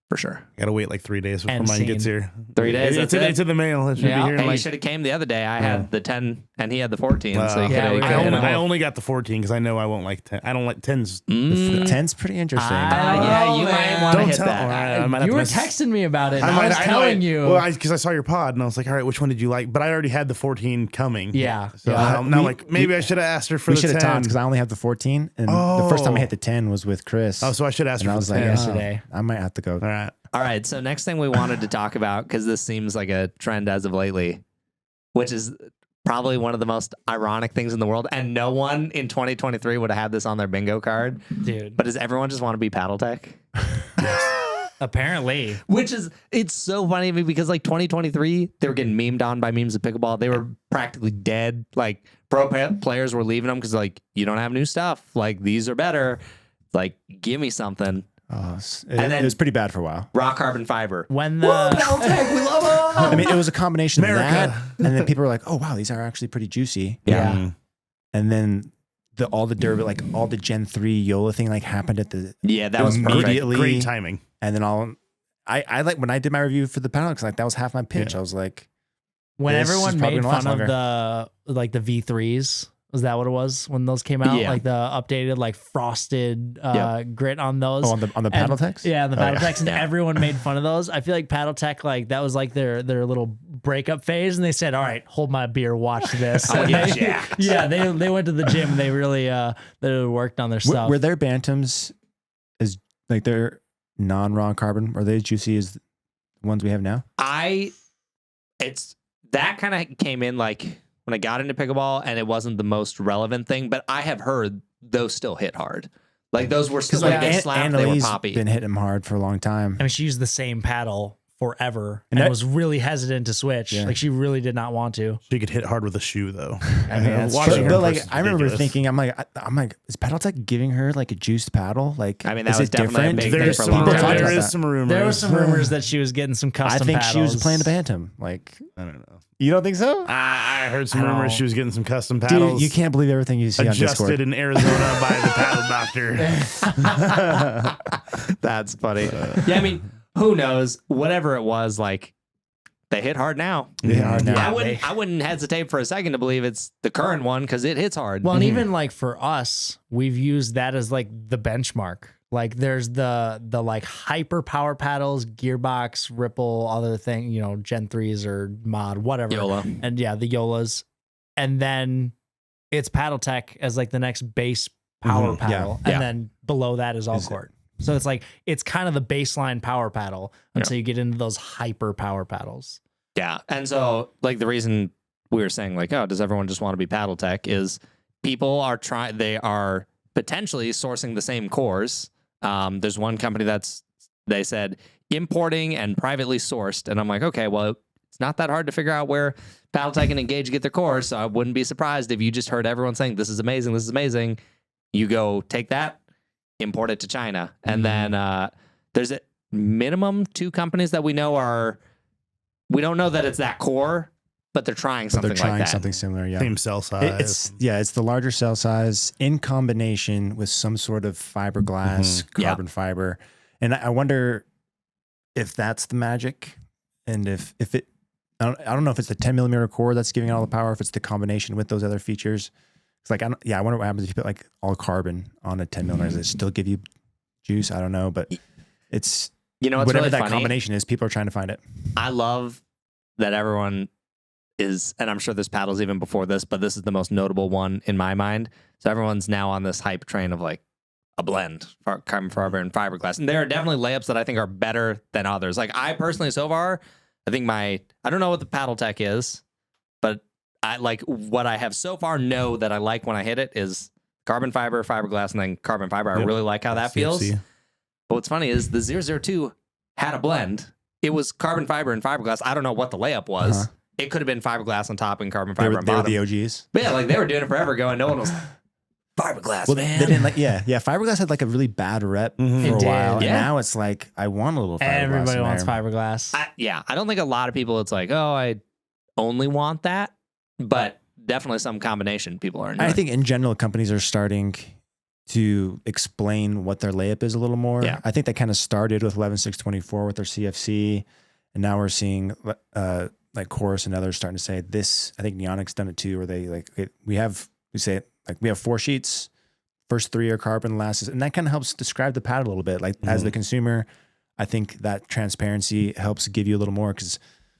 for sure. Got to wait like 3 days before And mine gets scene. here. 3 days, It's that's it? it's in the mail. It should Yeah. be here in Hey, you like. should have came the other day. I had the 10 and he had the 14, so you Yeah, we could got have him I only got the 14 because I know I won't like 10. I don't like 10s. The 10's pretty interesting. yeah, you might want to Don't hit tell- that. I might have You to were miss- texting me about it. And I might- was know telling it. you. Well, because I saw your pod and I was like, all right, which one did you like? But I already had the 14 coming. Yeah. So Yeah. now like maybe I should have asked her for We the should 10. have talked because I only have the 14, and the first time I hit the 10 was with Chris. Oh, so I should ask and her I for was the like, 10. yesterday. I might have to go. All right. All right. So next thing we wanted to talk about, because this seems like a trend as of lately, which is probably one of the most ironic things in the world, and no one in 2023 would have had this on their bingo card. Dude. But does everyone just want to be PaddleTek? Apparently. Which is, it's so funny to me because like 2023, they were getting memed on by memes of pickleball. They were practically dead. Like players were leaving them because like, you don't have new stuff. Like these are better. Like, give me something. Oh, And then- it was pretty bad for a while. Raw carbon fiber. When the PaddleTek, we love them. I mean, it was a combination of America. that, and then people were like, "Oh wow, these are actually pretty juicy." Yeah. Mm. And then all the derby, like all the Gen 3 Yola thing, like happened at the Yeah, that was perfect. immediately. Great timing. And then I like when I did my review for the panel because like that was half my pitch. I was like, when This is everyone probably made gonna last fun of longer. the V3s, was that what it was when those came out? Yeah. Like the updated like frosted grit on those. "Oh, on the And- PaddleTeks." Yeah, the Oh, yeah. PaddleTeks, and everyone made fun of those. I feel like PaddleTek, like that was like their little breakup phase, and they said, "All right, hold my beer, watch this." I'll And get they- jacked. yeah, they went to the gym. And they really they worked on their stuff. Were their bantams as like their non-raw carbon? Are they as juicy as the ones we have now? It's that kind of came in like when I got into pickleball, and it wasn't the most relevant thing, but I have heard those still hit hard. Like those were still Because like like they slapped, they were Annalise poppy. been hitting them hard for a long time. I mean, she used the same paddle forever And and that- was really hesitant to switch. Yeah. Like she really did not want to. She could hit hard with a shoe though. I mean, that's Watching true. her But in like, person's I remember ridiculous. thinking, I'm like, is PaddleTek giving her like a juiced paddle? Like, I mean, that is was it definitely a different? big thing There's for a some, long People time. talk there about is that. some rumors. There was some rumors that she was getting some I custom think paddles. she was playing the Bantam. Like, I don't know. you don't think so? I heard some I rumors don't- she was getting some custom paddles. Dude, you can't believe everything you see on adjusted Discord. in Arizona by the paddle doctor. That's funny. Yeah, I mean, who knows? Whatever it was, like they hit hard now. They are now. I wouldn't hesitate for a second to believe it's the current one because it hits hard. Well, and even like for us, we've used that as like the benchmark. Like there's the like hyper power paddles, gearbox, Ripple, other thing, you know, Gen 3s or mod, whatever. YOLO. And yeah, the YOLAs. And then it's PaddleTek as like the next base power Mhm, paddle. yeah. And then below that is all Is it- court. So it's like it's kind of the baseline power paddle until you get into those hyper power paddles. Yeah. And so, like, the reason we were saying, like, oh, does everyone just want to be PaddleTek is people are they are potentially sourcing the same cores. There's one company they said importing and privately sourced. And I'm like, okay, well, it's not that hard to figure out where PaddleTek and Engage get their cores. So I wouldn't be surprised if you just heard everyone saying, this is amazing, this is amazing. You go take that, import it to China. And then there's a minimum 2 companies that we know we don't know that it's that core, but they're trying But something they're trying like that. something similar. Yeah. Same cell size. It's the larger cell size in combination with some sort of fiberglass, Yeah. carbon fiber. And I wonder if that's the magic. And if it, I don't know if it's the 10 millimeter core that's giving it all the power, if it's the combination with those other features. It's like, I wonder what happens if you put like all carbon on a 10 millimeter. Does it still give you juice? I don't know, but it's You know what's whatever really that funny? combination is, people are trying to find it. I love that everyone is, and I'm sure there's paddles even before this, but this is the most notable one in my mind. So everyone's now on this hype train of like a blend for carbon fiber and fiberglass. And there are definitely layups that I think are better than others. Like I personally, so far, I think I don't know what the PaddleTek is, but I like what I have so far know that I like when I hit it is carbon fiber, fiberglass, and then carbon fiber. I Yep. really like how that feels. CFC. But what's funny is the 002 had a blend. It was carbon fiber and fiberglass. I don't know what the layup was. Uh-huh. It could have been fiberglass on top and carbon They fiber were, on they were bottom. the OGs. But yeah, like they were doing it forever ago, and no one was fiberglass, Well, man. they didn't like, yeah. Fiberglass had like a really bad rep Mhm. for It a did, while. yeah. And now it's like, I want a little fiberglass. Everybody in wants there. fiberglass. I don't think a lot of people. It's like, oh, I only want that, but definitely some combination people are enjoying. I think in general, companies are starting to explain what their layup is a little more. Yeah. I think that kind of started with 11624 with their CFC. And now we're seeing like Chorus and others starting to say this. I think Neonic's done it too, where they like, we have 4 sheets. First 3 are carbon, last is, and that kind of helps describe the pad a little bit. Like as the consumer, I think that transparency helps give you a little more, because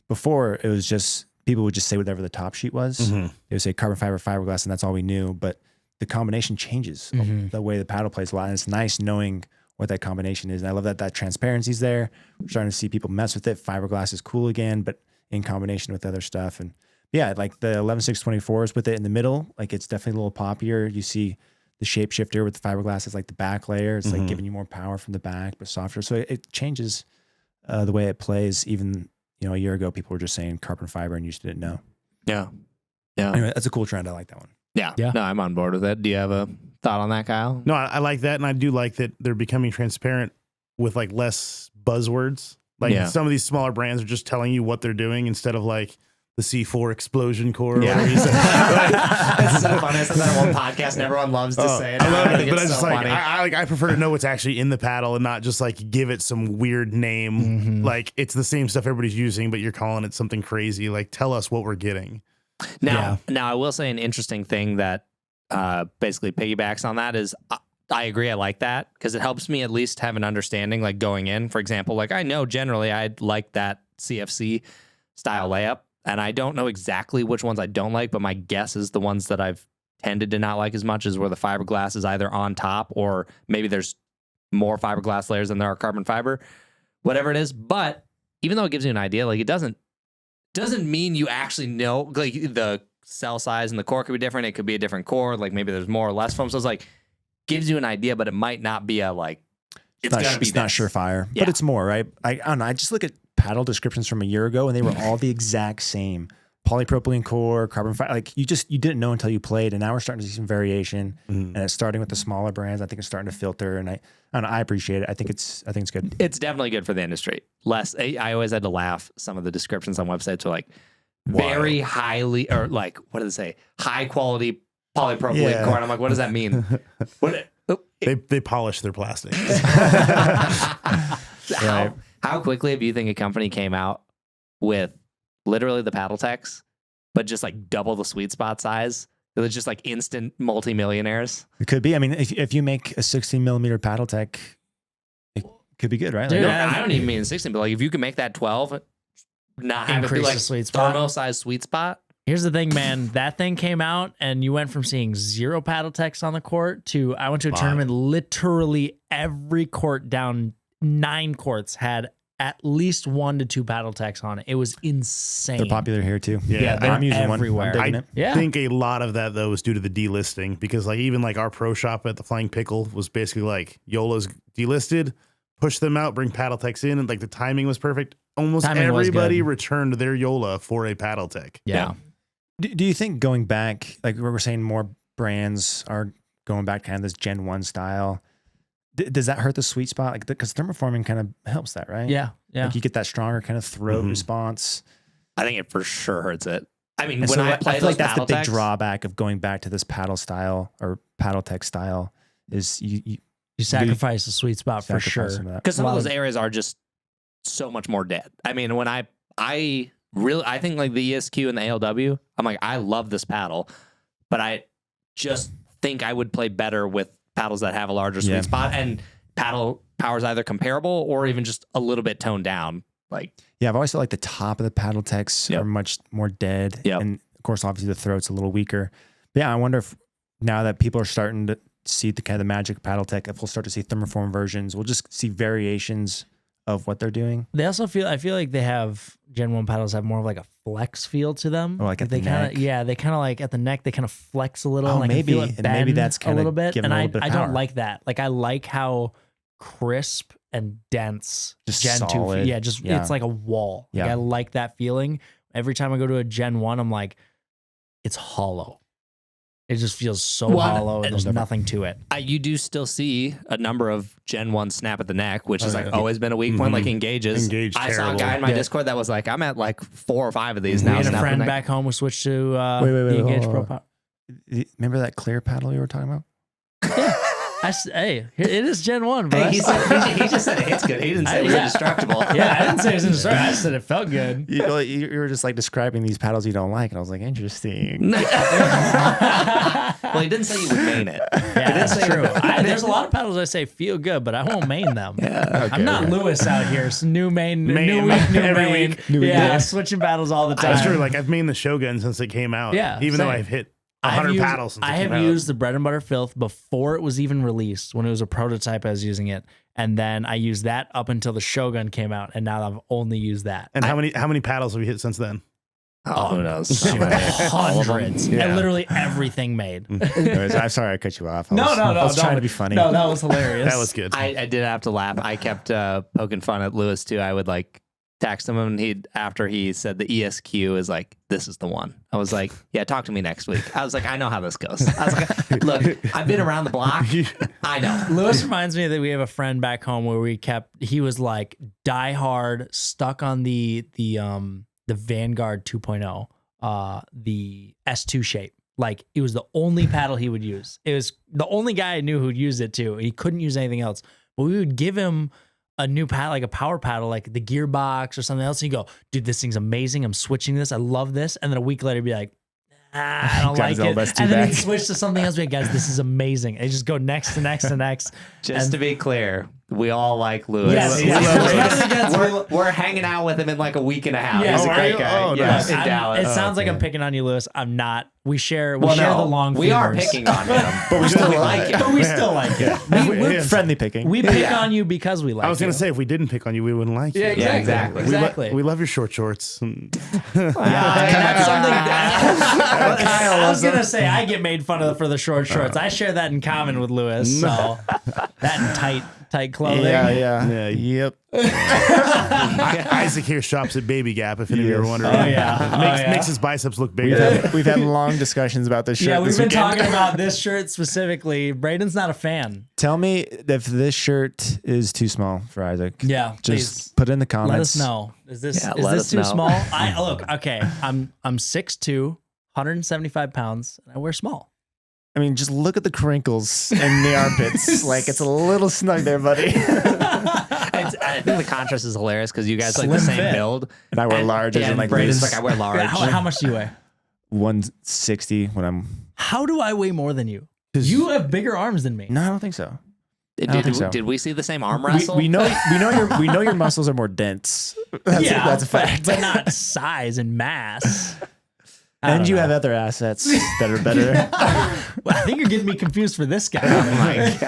before it was just people would just say whatever the top sheet was. Mhm. They would say carbon fiber, fiberglass, and that's all we knew. But the combination changes the way the paddle plays a lot, and it's nice knowing what that combination is. And I love that transparency's there. We're starting to see people mess with it. Fiberglass is cool again, but in combination with other stuff. And yeah, like the 11624s with it in the middle, like it's definitely a little poppier. You see the shapeshifter with the fiberglass is like the back layer. It's like giving you more power from the back, but softer. So it changes the way it plays. Even, a year ago, people were just saying carbon fiber and you just didn't know. yeah. Anyway, that's a cool trend. I like that one. Yeah. Yeah. No, I'm on board with it. Do you have a thought on that, Kyle? No, I like that, and I do like that they're becoming transparent with like less buzzwords. Like Yeah. some of these smaller brands are just telling you what they're doing instead of like the C4 explosion core. Yeah. It's so funny. I said that on one podcast, and everyone loves to say it. I love think it, but it's I just so like funny. I prefer to know what's actually in the paddle and not just like give it some weird name. Like it's the same stuff everybody's using, but you're calling it something crazy. Like tell us what we're getting. Now, I will say an interesting thing that basically piggybacks on that is I agree. I like that because it helps me at least have an understanding, like going in. For example, like I know generally I'd like that CFC style layup, and I don't know exactly which ones I don't like, but my guess is the ones that I've tended to not like as much is where the fiberglass is either on top or maybe there's more fiberglass layers than there are carbon fiber, whatever it is. But even though it gives you an idea, like it doesn't mean you actually know, like the cell size and the core could be different. It could be a different core. Like maybe there's more or less foam. So it's like gives you an idea, but it might not be a like, It's not gonna be surefire, Yeah. but it's more, right? I don't know. I just look at paddle descriptions from a year ago, and they were all the exact same. Polypropylene core, carbon fiber. Like you didn't know until you played, and now we're starting to see some variation. And it's starting with the smaller brands. I think it's starting to filter, and I appreciate it. I think it's good. It's definitely good for the industry. I always had to laugh. Some of the descriptions on websites were like very highly, or like, what do they say? High quality polypropylene core. And I'm like, what does that mean? They polish their plastic. How quickly do you think a company came out with literally the PaddleTeks, but just like double the sweet spot size? It was just like instant multimillionaires. It could be. I mean, if you make a 16 millimeter PaddleTek, it could be good, right? Dude, I don't even mean 16, but like if you can make that 12, not have it be Increase like the sweet spot. thermo size sweet spot. Here's the thing, man. That thing came out, and you went from seeing 0 PaddleTeks on the court to I went to a tournament. Literally every court down 9 courts had at least 1 to 2 PaddleTeks on it. It was insane. They're popular here too. Yeah, they're I'm using everywhere. one. I'm digging it. Yeah. I think a lot of that though is due to the delisting, because like even like our pro shop at the Flying Pickle was basically like YOLO's delisted, push them out, bring PaddleTeks in, and like the timing was perfect. Almost Timing was everybody good. returned their YOLA for a PaddleTek. Yeah. Do you think going back, like we're saying, more brands are going back to kind of this Gen 1 style? Does that hurt the sweet spot? Like, because thermoforming kind of helps that, right? Yeah. Yeah. Like you get that stronger kind of throat response. I think it for sure hurts it. I mean, And when so I play feel those like that's the big PaddleTeks, drawback of going back to this paddle style or PaddleTek style is you You sacrifice the sweet spot for sacrifice sure. some of that. because some A of lot those areas are just so much more dead. I mean, when I think like the ESQ and the ALW, I'm like, I love this paddle, but I just think I would play better with paddles that have a larger sweet spot, and paddle power's either comparable or even just a little bit toned down. Like, Yeah, I've always felt like the top of the PaddleTeks are much more dead. Yep. And of course, obviously the throat's a little weaker. But yeah, I wonder if now that people are starting to see the kind of the magic PaddleTek, if we'll start to see thermoform versions, we'll just see variations of what they're doing. They also I feel like they have Gen 1 paddles have more of like a flex feel to them. Or like at they the kinda, neck. Yeah, they kind of like at the neck, they kind of flex a little. Oh, and I can feel maybe- it and maybe bend that's a kinda little bit. giving And a little bit I of don't power. like that. Like I like how crisp and dense Just Gen 2. solid. Yeah, Yeah. it's like a wall. Like Yeah. I like that feeling. Every time I go to a Gen 1, I'm like, it's hollow. It just feels so Well, hollow, and there's nothing to it. you do still see a number of Gen 1 snap at the neck, which has like yeah. always been a weak point, like engages. Engage, I saw a terrible. guy in my Yeah. Discord that was like, I'm at like 4 or 5 of these We now. had a snap at the friend neck. back home who switched to Wait, the Engage hold Pro on. Power. Remember that clear paddle you were talking about? Hey, it is Gen 1, bro. Hey, he just said it hits good. He didn't say it was indestructible. Yeah, I didn't say it was indestructible. I just said it felt good. You were just like describing these paddles you don't like. And I was like, interesting. Well, he didn't say you would main it. Yeah, that's true. There's a lot of paddles I say feel good, but I won't main them. I'm not Lewis out here. So new main, new week, new every main. week. New week, Yeah, yeah. switching battles all the time. That's true. Like I've mained the Shogun since it came out. Yeah, Even though same. I've hit 100 paddles since it I came have out. used the bread and butter filth before it was even released. When it was a prototype, I was using it, and then I used that up until the Shogun came out, and now I've only used that. And how many paddles have you hit since then? Oh, who knows? Hundreds, Yeah. and literally everything made. Anyways, I'm sorry I cut you off. I No, was don't. trying to be funny. No, that was hilarious. That was good. I did have to laugh. I kept poking fun at Lewis too. I would like text him, and after he said the ESQ is like, this is the one. I was like, yeah, talk to me next week. I was like, I know how this goes. I was like, look, I've been around the block. I know. Lewis reminds me that we have a friend back home where he was like die hard, stuck on the Vanguard 2.0, the S2 shape. Like it was the only paddle he would use. It was the only guy I knew who'd use it too. He couldn't use anything else. But we would give him a new paddle, like a power paddle, like the Gearbox or something else. And he'd go, dude, this thing's amazing. I'm switching this. I love this. And then a week later, he'd be like, I don't like it. And then he'd switch to something else. Be like, guys, this is amazing. And he'd just go next to next to next. Just to be clear, we all like Lewis. Yes, We're hanging out with him in like a week and a half. Yes. He's a great Oh, guy. oh, Yeah, nice. in Dallas. It sounds like I'm picking on you, Lewis. I'm not. We share Well, share no, the long we are femurs. picking on him, but we still like him. But we still like it. We're friendly picking. We pick on you because we like I was going you. to say, if we didn't pick on you, we wouldn't like you. Yeah, exactly. exactly. Exactly. We love your short shorts. That's something I was gonna say I get made fun of for the short shorts. I share that in common with Lewis. So that and tight clothing. Yeah, yep. Isaac here shops at Baby Gap, if any of you are wondering. Oh, yeah. Makes his biceps look bigger. We've had long discussions about this shirt. Yeah, we've this been weekend. talking about this shirt specifically. Braden's not a fan. Tell me if this shirt is too small for Isaac. Yeah, Just put it in the comments. let us know. Is this Yeah, is let this us too know. small? I look okay. I'm 6'2", 175 pounds, and I wear small. I mean, just look at the crinkles in the armpits. Like it's a little snug there, buddy. I think the contrast is hilarious because you guys like the Slim same fit. build. And I wear And- large, as yeah, in like Braden's this. like I wear large. How much do you weigh? 160 when I'm. How do I weigh more than you? You have bigger arms than me. No, I don't think so. Did, I don't think so. did we see the same arm wrestle? We know your muscles are more dense. That's a fact. but not size and mass. I And don't you know. have other assets that are better. Well, I think you're getting me confused for this guy. That's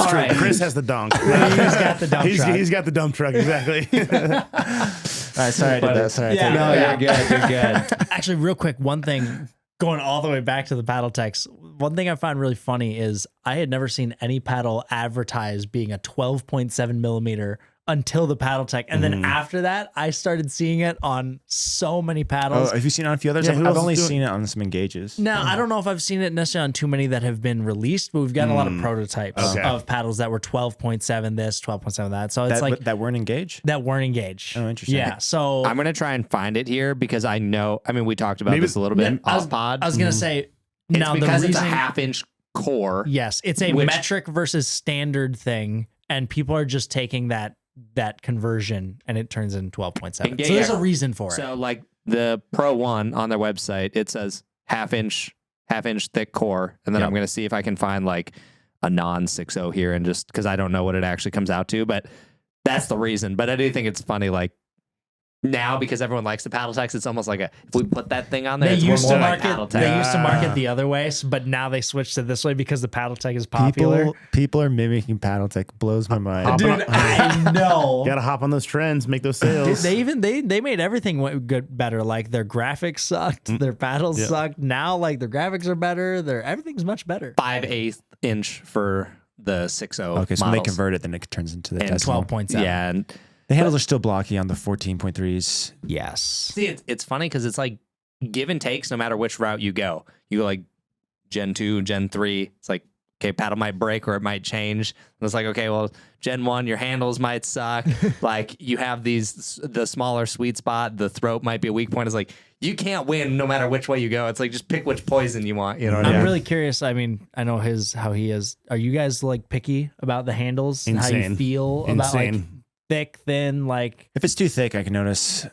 true. right. Chris has the donk. He's got the dump truck. He's got the dump truck, exactly. All right, sorry I did that. Sorry. I Yeah. take it No, back. you're good. You're good. Actually, real quick, one thing going all the way back to the PaddleTeks. One thing I find really funny is I had never seen any paddle advertised being a 12.7 millimeter until the PaddleTek. And then after that, I started seeing it on so many paddles. Oh, have you seen it on a few others? Yeah, who I've else is only doing- seen it on some engages. Now, I don't know if I've seen it necessarily on too many that have been released, but we've gotten a lot of prototypes Okay. of paddles that were 12.7 this, 12.7 that. So it's That, like that weren't engaged. that weren't engaged. Oh, interesting. Yeah. So I'm gonna try and find it here because I know. I mean, we talked about Maybe- this a little bit I off pod. was going to say, it's now the because it's a reason, half-inch core. yes, it's a which- metric versus standard thing, and people are just taking that conversion and it turns into 12.7. Yeah, So there's yeah. a reason for it. So like the Pro One on their website, it says half-inch thick core, and then Yep. I'm gonna see if I can find like a non 6.0 here, and just because I don't know what it actually comes out to, but that's the reason. But I do think it's funny, like. Now, because everyone likes the PaddleTeks, it's almost like if we put that thing on there, They it's used more to like market. PaddleTek. They used to market the other way, but now they switched to this way because the PaddleTek is popular. People are mimicking PaddleTek. Blows my mind. Dude, I know. Gotta hop on those trends, make those sales. They made everything good better. Like their graphics sucked, their paddles Yeah. sucked. Now like their graphics are better. Everything's much better. 5/8 inch for the 6.0. Okay, so when they models. convert it, then it turns into the And decimal. 12.7. Yeah, and The handles are still blocky on the 14.3s. Yes. see, it's funny because it's like give and takes no matter which route you go. You go like Gen 2, Gen 3. It's like, okay, paddle might break or it might change. And it's like, okay, well, Gen 1, your handles might suck. Like you have the smaller sweet spot. The throat might be a weak point. It's like, you can't win no matter which way you go. It's like, just pick which poison you want. You know what I I'm mean? really curious. I mean, I know how he is. Are you guys like picky about the handles and how you Insane. feel about like Insane. thick, thin? Like If it's too thick, I can notice,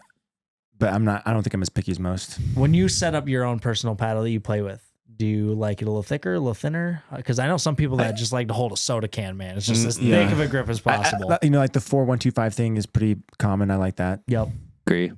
but I'm not. I don't think I'm as picky as most. when you set up your own personal paddle that you play with, do you like it a little thicker, a little thinner? Because I know some people that just like to hold a soda can, man. It's just as Yeah. thick of a grip as possible. Like the 4-1-2-5 thing is pretty common. I like that. Yep. Agree.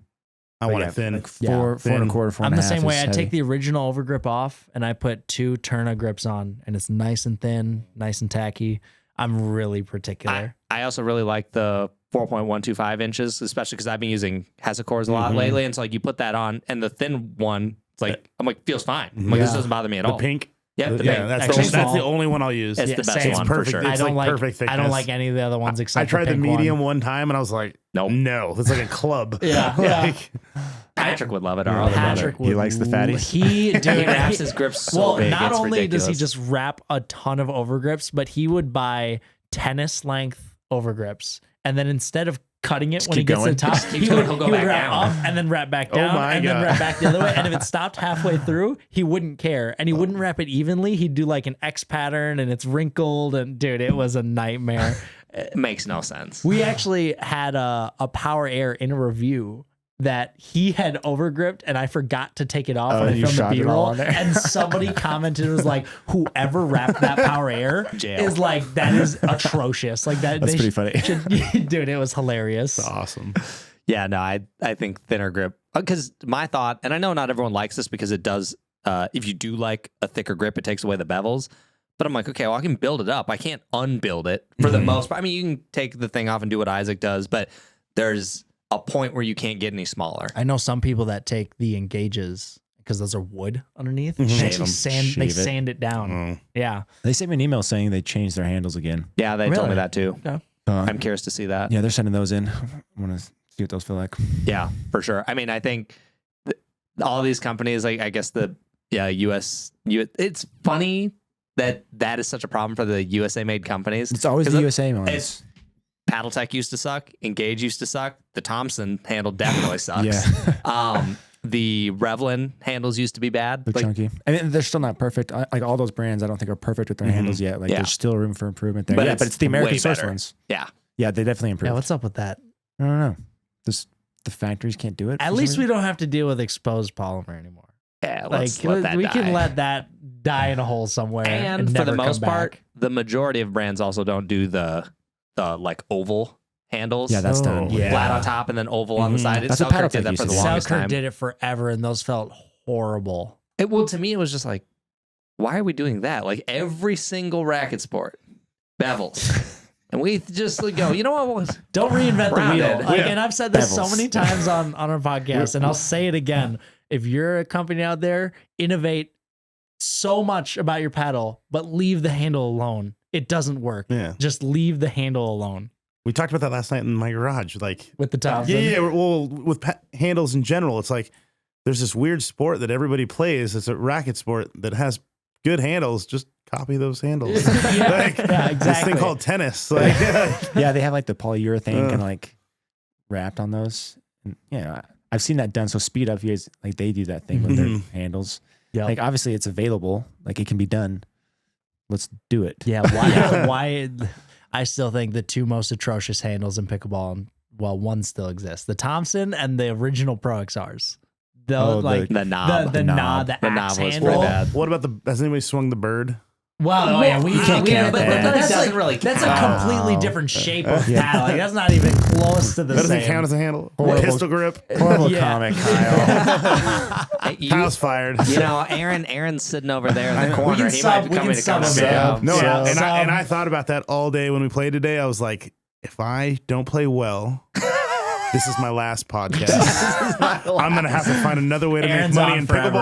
I But want yeah, it thin. Like four and a quarter, four I'm and a the half same way. is I heavy. take the original overgrip off and I put 2 Turna grips on, and it's nice and thin, nice and tacky. I'm really particular. I also really like the 4.125 inches, especially because I've been using Hesicores a lot lately. And so like you put that on, and the thin one, it's like I'm like feels fine. I'm like this Yeah. doesn't bother me at The all. pink. Yeah, the Yeah, pink. that's Actually the, that's the small. only one I'll use. It's Yeah, the best same. one It's for perfect. sure. It's I don't like like perfect I don't thickness. like any of the other ones except I tried the the pink medium one. one time and I was like, Nope. no, it's like a club. Yeah, yeah. Like, Patrick would love it. Our other Patrick brother. He likes the fatties. He dude, He wraps his grips so well, big. not it's only does he ridiculous. just wrap a ton of overgrips, but he would buy tennis length overgrips, and then instead of cutting it when he keep gets to going. the top, Just keep he going. would, He'll go he would back wrap down. up and then wrap back Oh down my and then God. wrap back the other way. And if it stopped halfway through, he wouldn't care, and he wouldn't wrap it evenly. He'd do like an X pattern, and it's wrinkled, and dude, it was a nightmare. It makes no sense. We actually had a Power Air in a review that he had overgripped, and I forgot to take it off Oh, when I you filmed the shot it all B-roll. on there. And somebody commented, was like, "Whoever wrapped that Power Air Jail. is like that is atrocious." Like that. That's they pretty funny. should- dude, it was hilarious. awesome. Yeah, no, I think thinner grip because my thought, and I know not everyone likes this because it does if you do like a thicker grip, it takes away the bevels. But I'm like, okay, well, I can build it up. I can't unbuild it for the most part. I mean, you can take the thing off and do what Isaac does, but there's a point where you can't get any smaller. I know some people that take the engages because those are wood underneath. Mhm. They Shave actually 'em. they Shave it. sand it down. Mm. Yeah. They sent me an email saying they changed their handles again. Yeah, they told me Really? that too. I'm I'm curious to see that. yeah, they're sending those in. I want to see what those feel like. Yeah, for sure. I mean, I think all these companies, like I guess it's funny that is such a problem for the USA made companies. It's always 'Cause the it- USA ones. it's- PaddleTek used to suck. Engage used to suck. The Thompson handle definitely sucks. Yeah. The Revlon handles used to be bad. They're Like, chunky. I mean, they're still not perfect. Like all those brands, I don't think are perfect with their handles yet. Like Yeah. there's still room for improvement there. But But it's it's the American way source better. ones. yeah. Yeah, they definitely improved. Yeah. What's up with that? I don't know. Just the factories can't do it. At least we don't have to deal with exposed polymer anymore. Yeah, Like let's let that we die. can let that die in a hole somewhere. And for never the come most part, back. the majority of brands also don't do the like oval handles. Yeah, that's done. yeah. flat on top and then oval on the Mhm. side. That's what Selkirk did PaddleTek that for the used to do. longest Selkirk time. did it forever, and those felt horrible. Well, to me, it was just like, why are we doing that? Like every single racket sport, bevels. And we just like, go, you know what? Don't reinvent the wheel. Rounded. Like, Yeah. and I've said this so Bevels. many times on our podcast, and I'll say it again. If you're a company out there, innovate so much about your paddle, but leave the handle alone. It doesn't work. Yeah. Just leave the handle alone We talked about that last night in my garage. Like, with the Thompson. yeah. Well, with handles in general, it's like there's this weird sport that everybody plays. It's a racket sport that has good handles. Just copy those handles. Yeah, Like, yeah, This exactly. thing called tennis. Like, Yeah, they have like the polyurethane Uh. kind of like wrapped on those. And, yeah, I've seen that done. So Speed Up, you guys, like they do that thing with their Mhm. handles. Yep. Like obviously it's available. Like it can be done. Let's do it. Yeah, why? Why? I still think the two most atrocious handles in pickleball, and well, one still exists: the Thompson and the original Pro XRs. The Oh, like The knob. the knob, the The axe knob was handle. pretty bad. what about has anybody swung the bird? Wow, oh, yeah, we can't we- count but that. that's Doesn't like, really that's a count. completely different shape of paddle. Like, that's not even close to the That doesn't same. count as a handle. Horrible. Pistol grip. Horrible Yeah. comment, Kyle. Kyle's fired. You know, Aaron's sitting over there in the We corner. can He sub- might be we coming can to come sub sit him. down. No, Yeah. and I thought about that all day when we played today. I was like, if I don't play well, this is my last podcast. I'm gonna have to find another way to Aaron's make money on in forever.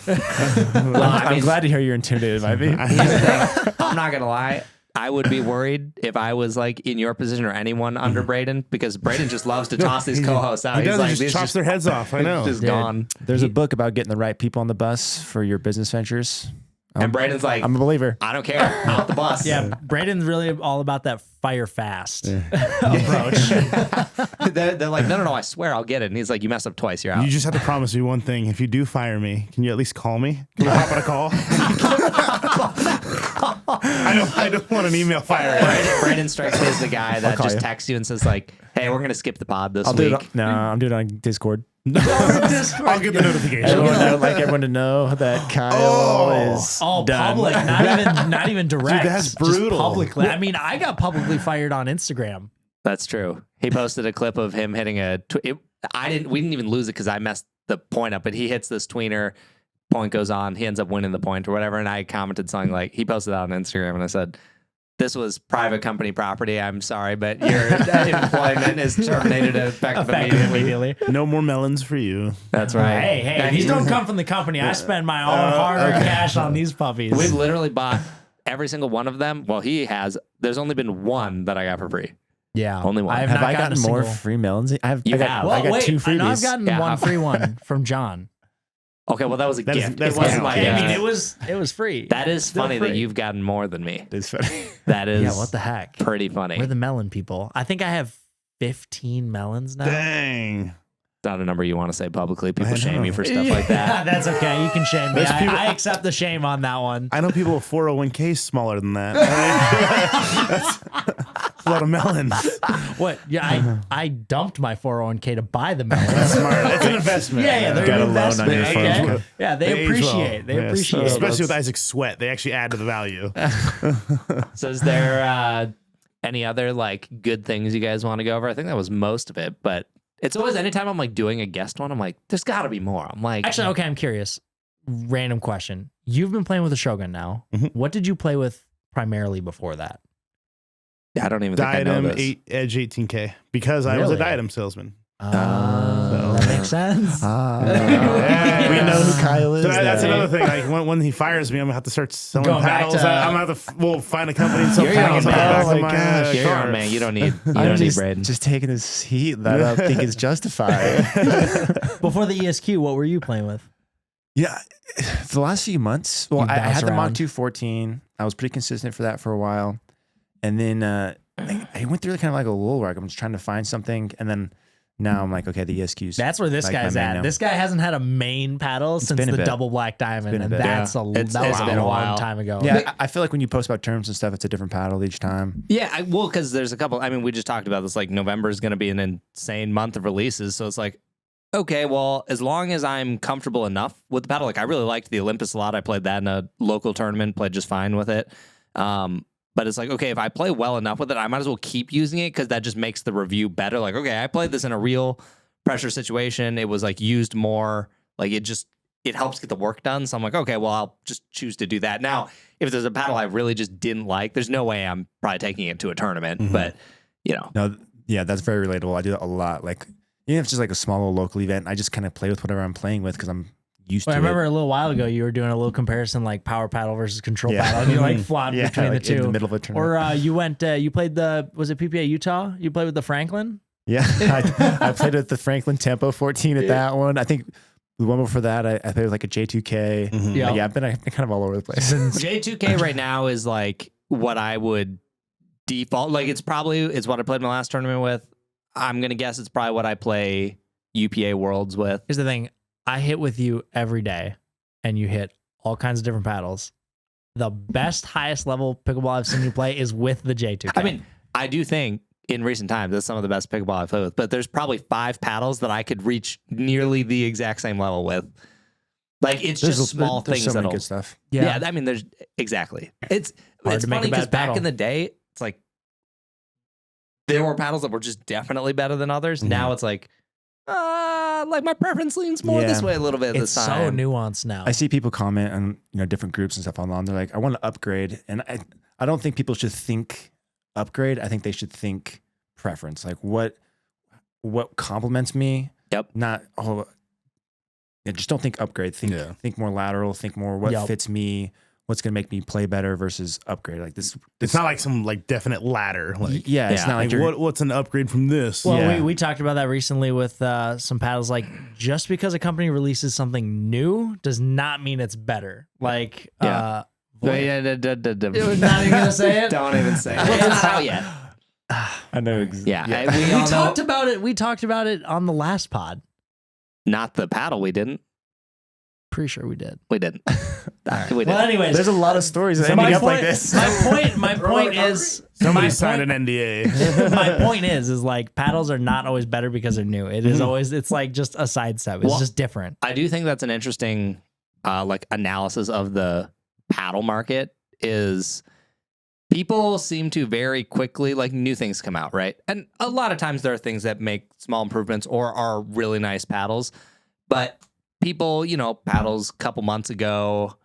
pickleball. Well, I I'm mean, glad to hear you're intimidated by me. here's the thing. I'm not gonna lie. I would be worried if I was like in your position or anyone under Braden, because Braden just loves to toss these co-hosts out. He He's does. like, He just these chops their heads off. I know. just Dude. gone. There's a book about getting the right people on the bus for your business ventures. And Braden's like, I'm a believer. I don't care. Out the bus. Yeah, Braden's really all about that fire fast approach. they're like, no, I swear I'll get it. And he's like, you messed up twice. You're out. You just have to promise me one thing. If you do fire me, can you at least call me? Can we hop on a call? I don't want an email fire. Braden strikes me as the guy that call just you. texts you and says like, hey, we're gonna skip the pod this I'll do week. it. No, I'm doing it on Discord. I'll get the notification. Everyone to know that Kyle is Oh, done. public, not even direct. that's just brutal. publicly. I mean, I got publicly fired on Instagram. That's true. He posted a clip of him hitting a. We didn't even lose it because I messed the point up. But he hits this tweener, point goes on. He ends up winning the point or whatever. And I commented something like, he posted that on Instagram, and I said, "This was private company property. I'm sorry, but your employment is terminated effective immediately." No more melons for you. That's right. Hey, And these he- don't come from the company. I spend my own hard-earned cash on these puppies. We've literally bought every single one of them. Well, he has. There's only been one that I got for free. yeah, Only one. I have Have not I gotten a more single- free melons? You have. Well, I got wait, two I know I've freebies. gotten Yeah. one free one from John. Okay, well, that was a That is- gift. that's It wasn't count. like. I Yeah. mean, it was free. That is Still funny free. that you've gotten more than me. It's funny. That is. Yeah, what the heck? Pretty funny. We're the melon people. I think I have 15 melons now. Dang. Not a number you want to say publicly. People I shame know. you for stuff like that. That's okay. You can shame me. There's people- I accept the shame on that one. I know people with 401k smaller than that. That's a lot of melons. What? Yeah, I dumped my 401k to buy the melons. Smart. It's an investment. Yeah, they're Got an a loan on your investment. phone. Okay? Yeah, they age well. appreciate. They Yes. appreciate. Especially with Isaac's sweat. They actually add to the value. So is there any other like good things you guys want to go over? I think that was most of it, but it's always anytime I'm like doing a guest one, I'm like, there's got to be more. I'm like, Actually, okay, I'm curious. random question. You've been playing with a Shogun now. Mhm. What did you play with primarily before that? I don't even think I know Diadem this. Edge 18K because I was a Really? Diadem salesman. That makes sense. We Yeah. know who Kyle is. So that's now. another thing. Like when he fires me, I'm gonna have to start selling Going back paddles. to- I'm gonna have to find a company and sell You're your paddles. own on the man. back Oh of my my gosh. You're your car. own man. You don't need I'm need Braden. just taking this heat that I think is justified. Before the ESQ, what were you playing with? Yeah, the last few months. Well, You I bounce had the Mach around. 214. I was pretty consistent for that for a while, and then I went through kind of like a lull where I'm just trying to find something, and then now I'm like, okay, the ESQs. That's where this like my guy's main at. now. This guy hasn't had a main paddle since been a the bit. double black diamond, been a and bit. that's Yeah. that was It's a been a long while. time ago. Yeah, I feel like when you post about terms and stuff, it's a different paddle each time. Yeah, well, because there's a couple. I mean, we just talked about this. Like November is going to be an insane month of releases, so it's like, okay, well, as long as I'm comfortable enough with the paddle, like I really liked the Olympus a lot. I played that in a local tournament, played just fine with it. But it's like, okay, if I play well enough with it, I might as well keep using it because that just makes the review better. Like, okay, I played this in a real pressure situation. It was like used more. Like it helps get the work done. So I'm like, okay, well, I'll just choose to do that. Now, if there's a paddle I really just didn't like, there's no way I'm probably taking it to a tournament. Mhm. But you know, No, yeah, that's very relatable. I do that a lot. Like, even if it's just like a small little local event, I just kind of play with whatever I'm playing with because I'm used Well, I to remember it. a little while ago you were doing a little comparison, like power paddle versus control Yeah. paddle. And you're like flopping Yeah, between like the two. in the middle of a tournament. Or you played was it PPA Utah? You played with the Franklin? Yeah, I played with the Franklin Tempo 14 at that one. I think the one before that, I played with like a J2K. Mhm. Yeah. Like, yeah, I've been kind of all over the place. J2K right now is like what I would default. Like it's what I played my last tournament with. I'm gonna guess it's probably what I play UPA Worlds with. Here's the thing. I hit with you every day and you hit all kinds of different paddles. The best, highest level pickleball I've seen you play is with the J2K. I mean, I do think in recent times that's some of the best pickleball I've played with. But there's probably 5 paddles that I could reach nearly the exact same level with. Like it's just small there's things so many that'll. good stuff. Yeah, I mean, there's exactly. It's Hard to make a funny because bad back paddle. in the day, it's like there were paddles that were just definitely better than others. Mhm. Now it's like my preference leans more this Yeah. way a little bit it's this so time. nuanced now. I see people comment on different groups and stuff online. They're like, I want to upgrade, and I don't think people should think upgrade. I think they should think preference. Like what complements me. Yep. Not yeah, just don't think upgrade. Think more lateral. Think more what Yep. fits me. What's gonna make me play better versus upgrade. Like this. It's not like some like definite ladder. Like, Yeah, it's Yeah, not like, like you're, what's an upgrade from this? Well, Yeah. we talked about that recently with some paddles. Like, just because a company releases something new does not mean it's better. Like, Yeah. You're not even gonna say it. Don't even say it. Well, it's not out yet. I know. Yeah, we We all talked know. about it. We talked about it on the last pod. Not the paddle. We didn't. Pretty sure we did. We didn't. We Well, didn't. anyways, There's a lot of stories so ending up like this. My point is, Somebody my signed point- an NDA. my point is like paddles are not always better because they're new. It is always, it's like just a sidestep. It's Well, just different. I do think that's an interesting like analysis of the paddle market is people seem to very quickly like new things come out, right? And a lot of times there are things that make small improvements or are really nice paddles, but people, paddles a couple months ago,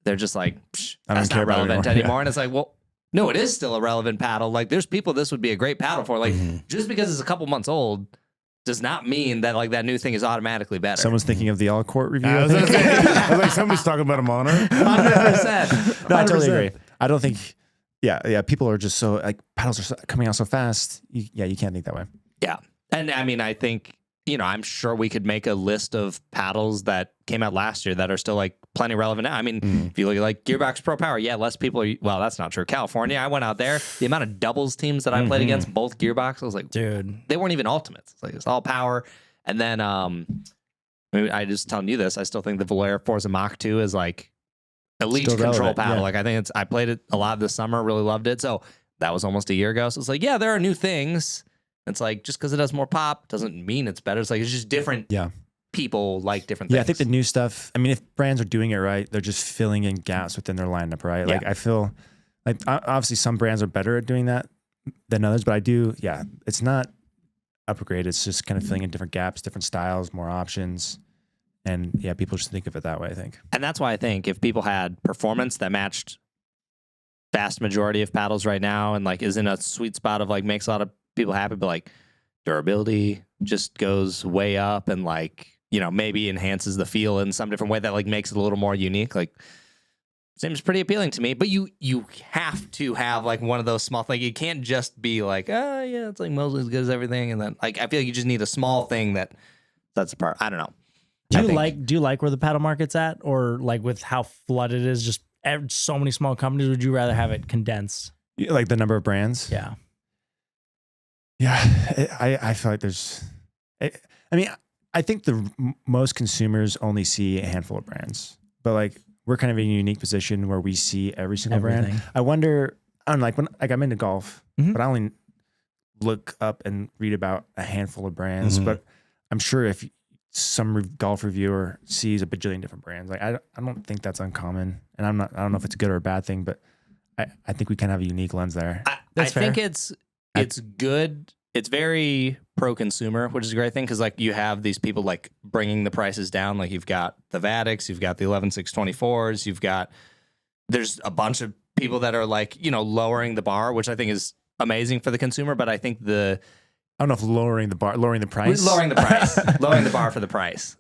they're just like, Psh, I don't that's care not about it relevant anymore." anymore. And it's like, well, no, it is still a relevant paddle. Like there's people this would be a great paddle for. Like just because it's a couple months old does not mean that like that new thing is automatically better. Someone's thinking of the all court review. I was gonna say, I was like, somebody's talking about a monitor. 100%. No, I totally 100%. agree. I don't think. Yeah. People are just so like paddles are coming out so fast. You can't think that way. Yeah. And I mean, I think, I'm sure we could make a list of paddles that came out last year that are still like plenty relevant now. I mean, if you look at like Gearbox Pro Power, less people are, well, that's not true. California, I went out there. The amount of doubles teams that I played against, both Gearbox, I was like, Dude, they weren't even ultimates. It's like, it's all power. And then, I just telling you this, I still think the Valera Forza Mach 2 is like elite Still control relevant, paddle. yeah. Like I think I played it a lot this summer, really loved it. So that was almost a year ago. So it's like, there are new things. It's like just because it does more pop doesn't mean it's better. It's like it's just different. Yeah. People like different Yeah, things. I think the new stuff. I mean, if brands are doing it right, they're just filling in gaps within their lineup, right? Like Yeah. I feel like obviously some brands are better at doing that than others, but I do. Yeah, it's not upgrade. It's just kind of filling in different gaps, different styles, more options. And yeah, people just think of it that way, I think. And that's why I think if people had performance that matched vast majority of paddles right now and like is in a sweet spot of like makes a lot of people happy, but like durability just goes way up and like, you know, maybe enhances the feel in some different way that like makes it a little more unique. Like seems pretty appealing to me, but you have to have like one of those small things. It can't just be like, oh yeah, it's like mostly as good as everything. And then like, I feel like you just need a small thing that sets apart. I don't know. Do you like where the paddle market's at, or like with how flooded it is, just so many small companies? Would you rather have it condensed? Like the number of brands? Yeah. Yeah. I feel like there's, I mean, I think most consumers only see a handful of brands, but like we're kind of in a unique position where we see every single brand. I wonder, I don't know, like when like I'm into golf, but I only look up and read about a handful of brands, but I'm sure if some golf reviewer sees a bajillion different brands, like I don't think that's uncommon, and I don't know if it's a good or a bad thing, but I think we can have a unique lens there. I think it's good. It's very pro-consumer, which is a great thing because like you have these people like bringing the prices down. Like you've got the Vatics, you've got the 11.624s, there's a bunch of people that are like, you know, lowering the bar, which I think is amazing for the consumer. But I think I don't know if lowering the price, lowering the bar for the price.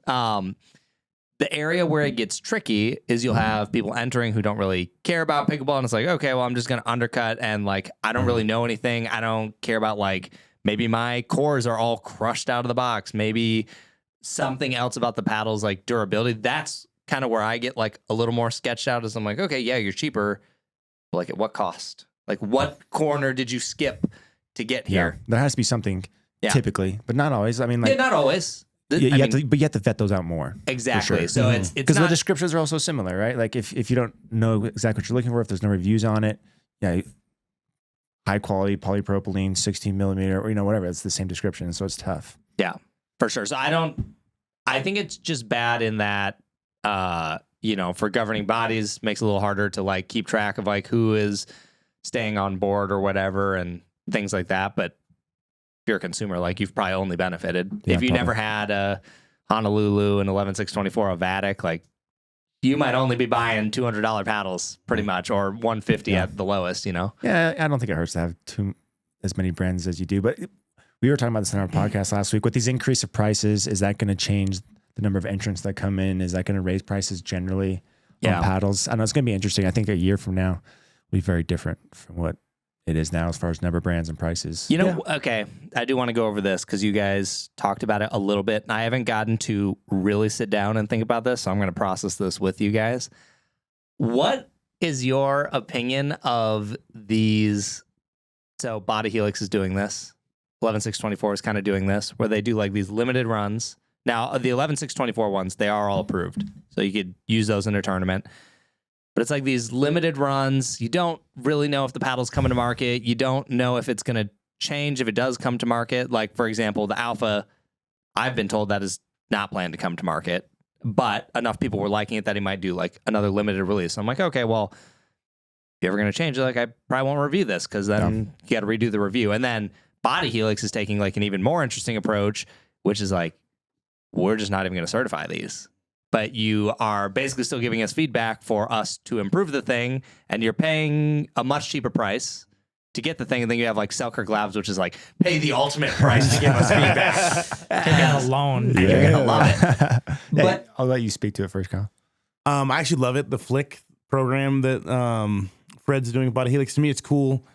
The area where it gets tricky is you'll have people entering who don't really care about pickleball, and it's like, okay, well, I'm just going to undercut, and like, I don't really know anything. I don't care about like, maybe my cores are all crushed out of the box. Maybe something else about the paddles, like durability. That's kind of where I get like a little more sketched out. Is I'm like, okay, yeah, you're cheaper, but like at what cost? Like what corner did you skip to get here? Yeah, there has to be something typically, but not always. I mean, like not always. But you have to vet those out more. Exactly. Sure. So it's because the descriptions are also similar, right? Like if you don't know exactly what you're looking for, if there's no reviews on it, high quality polypropylene, 16 millimeter, or whatever, it's the same description. So it's tough. Yeah, for sure. So I think it's just bad in that, for governing bodies makes it a little harder to like keep track of like who is staying on board or whatever and things like that. But if you're a consumer, like you've probably only benefited. If you never had a Honolulu and 11.624 a Vatic, like you might only be buying $200 paddles pretty much, or 150 at the lowest, Yeah, I don't think it hurts to have as many brands as you do. But we were talking about this in our podcast last week. With these increase of prices, is that going to change the number of entrants that come in? Is that going to raise prices generally on paddles? I know it's going to be interesting. I think a year from now will be very different from what it is now as far as number of brands and prices. Okay, I do want to go over this because you guys talked about it a little bit, and I haven't gotten to really sit down and think about this, so I'm going to process this with you guys. What is your opinion of these? So Body Helix is doing this. 11.624 is kind of doing this, where they do like these limited runs. Now, the 11.624 ones, they are all approved, so you could use those in a tournament. But it's like these limited runs. You don't really know if the paddle's coming to market. You don't know if it's going to change if it does come to market. Like, for example, the Alpha, I've been told that is not planned to come to market. But enough people were liking it that he might do like another limited release. So I'm like, okay, well, if you're ever going to change it, like I probably won't review this because then you got to redo the review. And then Body Helix is taking like an even more interesting approach, which is like, we're just not even going to certify these. But you are basically still giving us feedback for us to improve the thing, and you're paying a much cheaper price to get the thing, and then you have like Selkirk Labs, which is like pay the ultimate price to give us feedback. Take that alone. And you're gonna love it. But I'll let you speak to it first, Kyle. I actually love it. The Flick program that Fred's doing with Body Helix, to me, it's cool.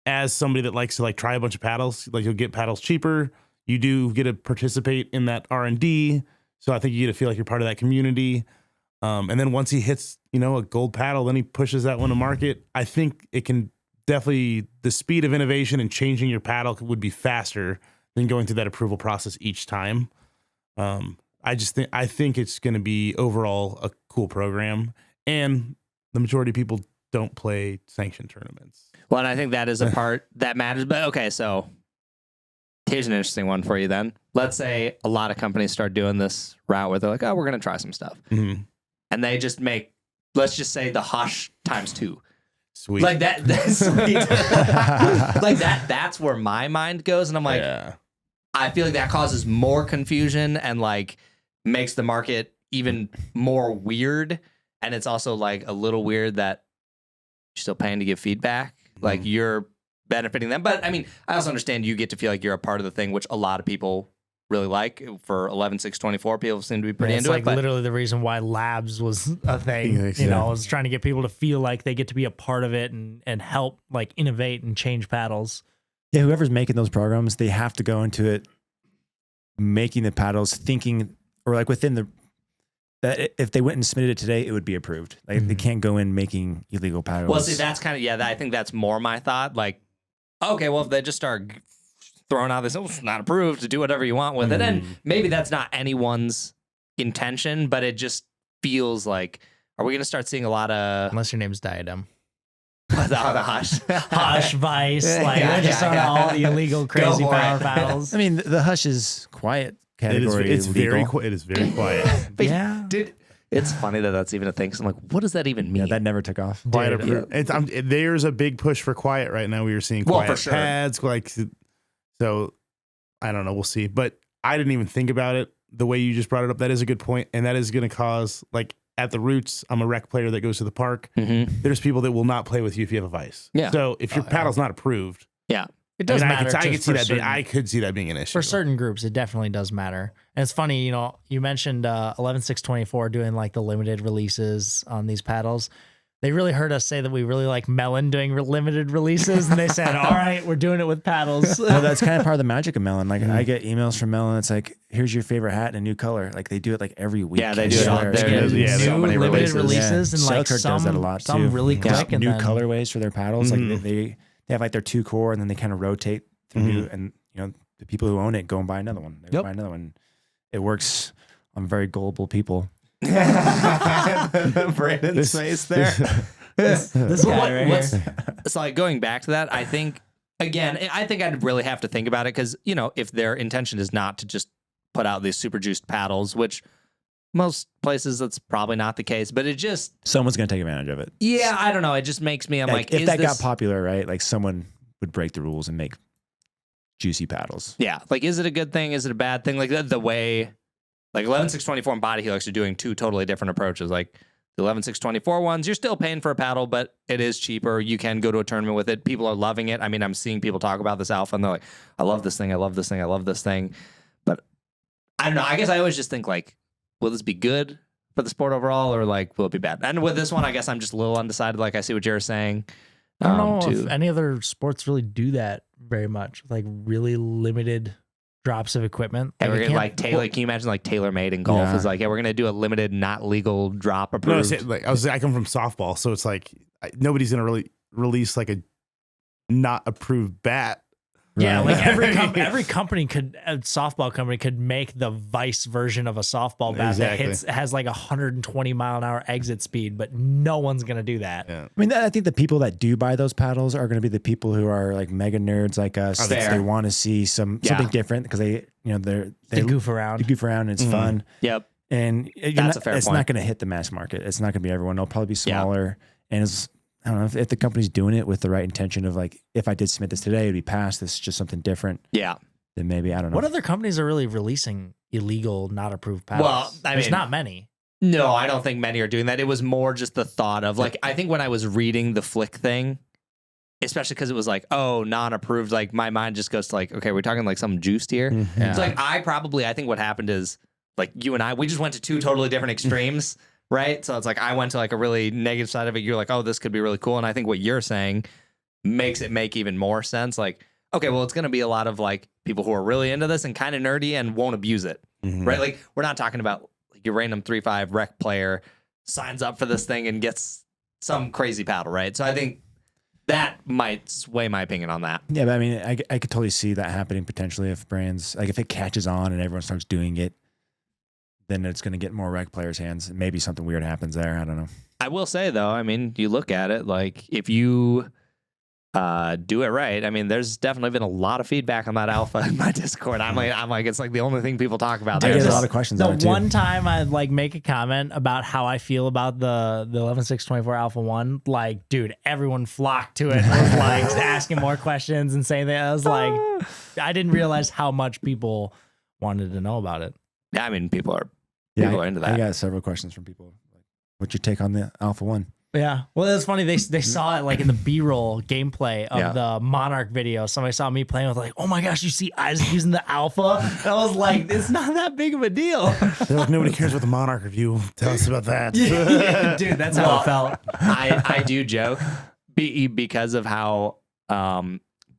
As somebody that likes to like try a bunch of paddles, like you'll get paddles cheaper. You do get to participate in that R&D. So I think you get to feel like you're part of that community. And then once he hits, a gold paddle, then he pushes that one to market. I think it can definitely, the speed of innovation and changing your paddle would be faster than going through that approval process each time. I think it's going to be overall a cool program. And the majority of people don't play sanctioned tournaments. Well, and I think that is a part that matters. But okay, so here's an interesting one for you then. Let's say a lot of companies start doing this route where they're like, oh, we're going to try some stuff. Mm-hmm. And they just make, let's just say the Hush ×2. Sweet. Like that's sweet. Like that's where my mind goes. And I'm like, I feel like that causes more confusion and like makes the market even more weird. And it's also like a little weird that you're still paying to give feedback. Like you're benefiting them. But I mean, I also understand you get to feel like you're a part of the thing, which a lot of people really like. For 11.6.24, people seem to be pretty It's into like it. But literally the reason why labs was a thing. Yeah, You know, was trying to get people to feel like they get to be a part of it and help like innovate and change paddles. Yeah, whoever's making those programs, they have to go into it making the paddles, thinking, or like within the, that if they went and submitted it today, it would be approved. Like they can't go in making illegal paddles. well, see, that's kind of, I think that's more my thought. Like, okay, well, if they just start throwing out this, oh, it's not approved, to do whatever you want with it. And maybe that's not anyone's intention, but it just feels like, are we going to start seeing a lot of Unless your name's Diadem. the hush? Hush, Vice, like Yeah, they're just yeah, on yeah. all the illegal crazy for power it. paddles. I mean, the hush is quiet category. It is very legal. it is very quiet. But Yeah. dude, it's funny that that's even a thing. 'Cause I'm like, what does that even mean? Yeah, that never took off. Quiet Dude, approved. There's a big push for quiet right now. We were seeing Well, quiet for sure. pads, like, so I don't know. We'll see. But I didn't even think about it the way you just brought it up. That is a good point, and that is going to cause, like, at the roots, I'm a rec player that goes to the park. Mhm. There's people that will not play with you if you have a vice. Yeah. So if your paddle's not approved, It does I mean, matter. I could just see for that. certain- I could see that being an issue For certain groups, it definitely does matter. And it's funny, you know, you mentioned 11.6.24 doing like the limited releases on these paddles. They really heard us say that we really like Melon doing limited releases, and they said, "All right, we're doing it with paddles." No, that's kind of part of the magic of Melon. Like I get emails from Melon. It's like, here's your favorite hat in a new color. Like they do it like every week. Yeah, they do it on It's there. crazy. Yeah, New so many limited releases. releases, and like Sailcart does that a lot some too. really Yeah. quick, and new then, colorways for their paddles. Mhm. Like they have like their two core, and then they kind of rotate through new, and you know the people who own it go and buy another one. They go buy another one. It works on very gullible people. Brandon's face there. This guy right here. So like going back to that, I think again, I think I'd really have to think about it because, you know, if their intention is not to just put out these super juiced paddles, which most places that's probably not the case, but it just, Someone's gonna take advantage of it. yeah, I don't know. It just makes me, I'm like, if is that this, got popular, right? Like someone would break the rules and make juicy paddles. yeah, like, is it a good thing? Is it a bad thing? Like the way, like 11.6.24 and Body Helix are doing two totally different approaches. Like the 11.6.24 ones, you're still paying for a paddle, but it is cheaper. You can go to a tournament with it. People are loving it. I mean, I'm seeing people talk about this alpha and they're like, I love this thing. I love this thing. I love this thing. But I don't know. I guess I always just think like, will this be good for the sport overall or like, will it be bad? And with this one, I guess I'm just a little undecided. Like I see what you're saying. I don't know too. if any other sports really do that very much. Like really limited drops of equipment. And we're you gonna can't like Taylor. Can you imagine like TaylorMade in golf Yeah. is like, yeah, we're gonna do a limited, not legal drop No, approved. I come from softball, so it's like nobody's gonna really release like a not approved bat. Yeah, Right. like every company could, a softball company could make the Vice version of a softball bat Exactly. that has like 120 mile an hour exit speed, but no one's gonna do that. Yeah. I mean, I think the people that do buy those paddles are going to be the people who are like mega nerds like us. Fair. They want to see something different because they They goof around. they goof around and it's fun. Yep. And That's a fair it's point. not going to hit the mass market. It's not going to be everyone. It'll probably be smaller. And it's, I don't know if the company's doing it with the right intention of like, if I did submit this today, it'd be passed. This is just something different. Yeah. Then maybe, I don't know. What other companies are really releasing illegal, not approved paddles? Well, I there's mean- not many. No, I don't think many are doing that. It was more just the thought of like, I think when I was reading the Flick thing, especially because it was like, oh, non-approved, like my mind just goes to like, okay, we're talking like some juiced here. Yeah. It's like I think what happened is like you and I, we just went to two totally different extremes, right? So it's like I went to like a really negative side of it. You're like, oh, this could be really cool. And I think what you're saying makes it make even more sense. Like, okay, well, it's going to be a lot of like people who are really into this and kind of nerdy and won't abuse it, right? Like we're not talking about like your random 3.5 rec player signs up for this thing and gets some crazy paddle, right? So I think that might sway my opinion on that. Yeah, but I mean, I could totally see that happening potentially if brands, like if it catches on and everyone starts doing it, then it's going to get more rec players' hands. Maybe something weird happens there. I don't know. I will say though, I mean, you look at it like if you do it right. I mean, there's definitely been a lot of feedback on that alpha in my Discord. I'm like, it's like the only thing people talk about. I There's get a this- lot of questions The on it too. one time I'd like make a comment about how I feel about the 11.6.24 Alpha 1, like, dude, everyone flocked to it and was like asking more questions and saying that. I was like, I didn't realize how much people wanted to know about it. Yeah, I mean, people are Yeah, People are into that. I got several questions from people. What's your take on the Alpha 1? Yeah. Well, it's funny. They saw it like in the B-roll gameplay of the Monarch video. Somebody saw me playing with like, oh my gosh, you see Isaac using the Alpha? And I was like, it's not that big of a deal. They're like, nobody cares about the Monarch review. Tell us about that. Dude, that's how it felt. I do joke because of how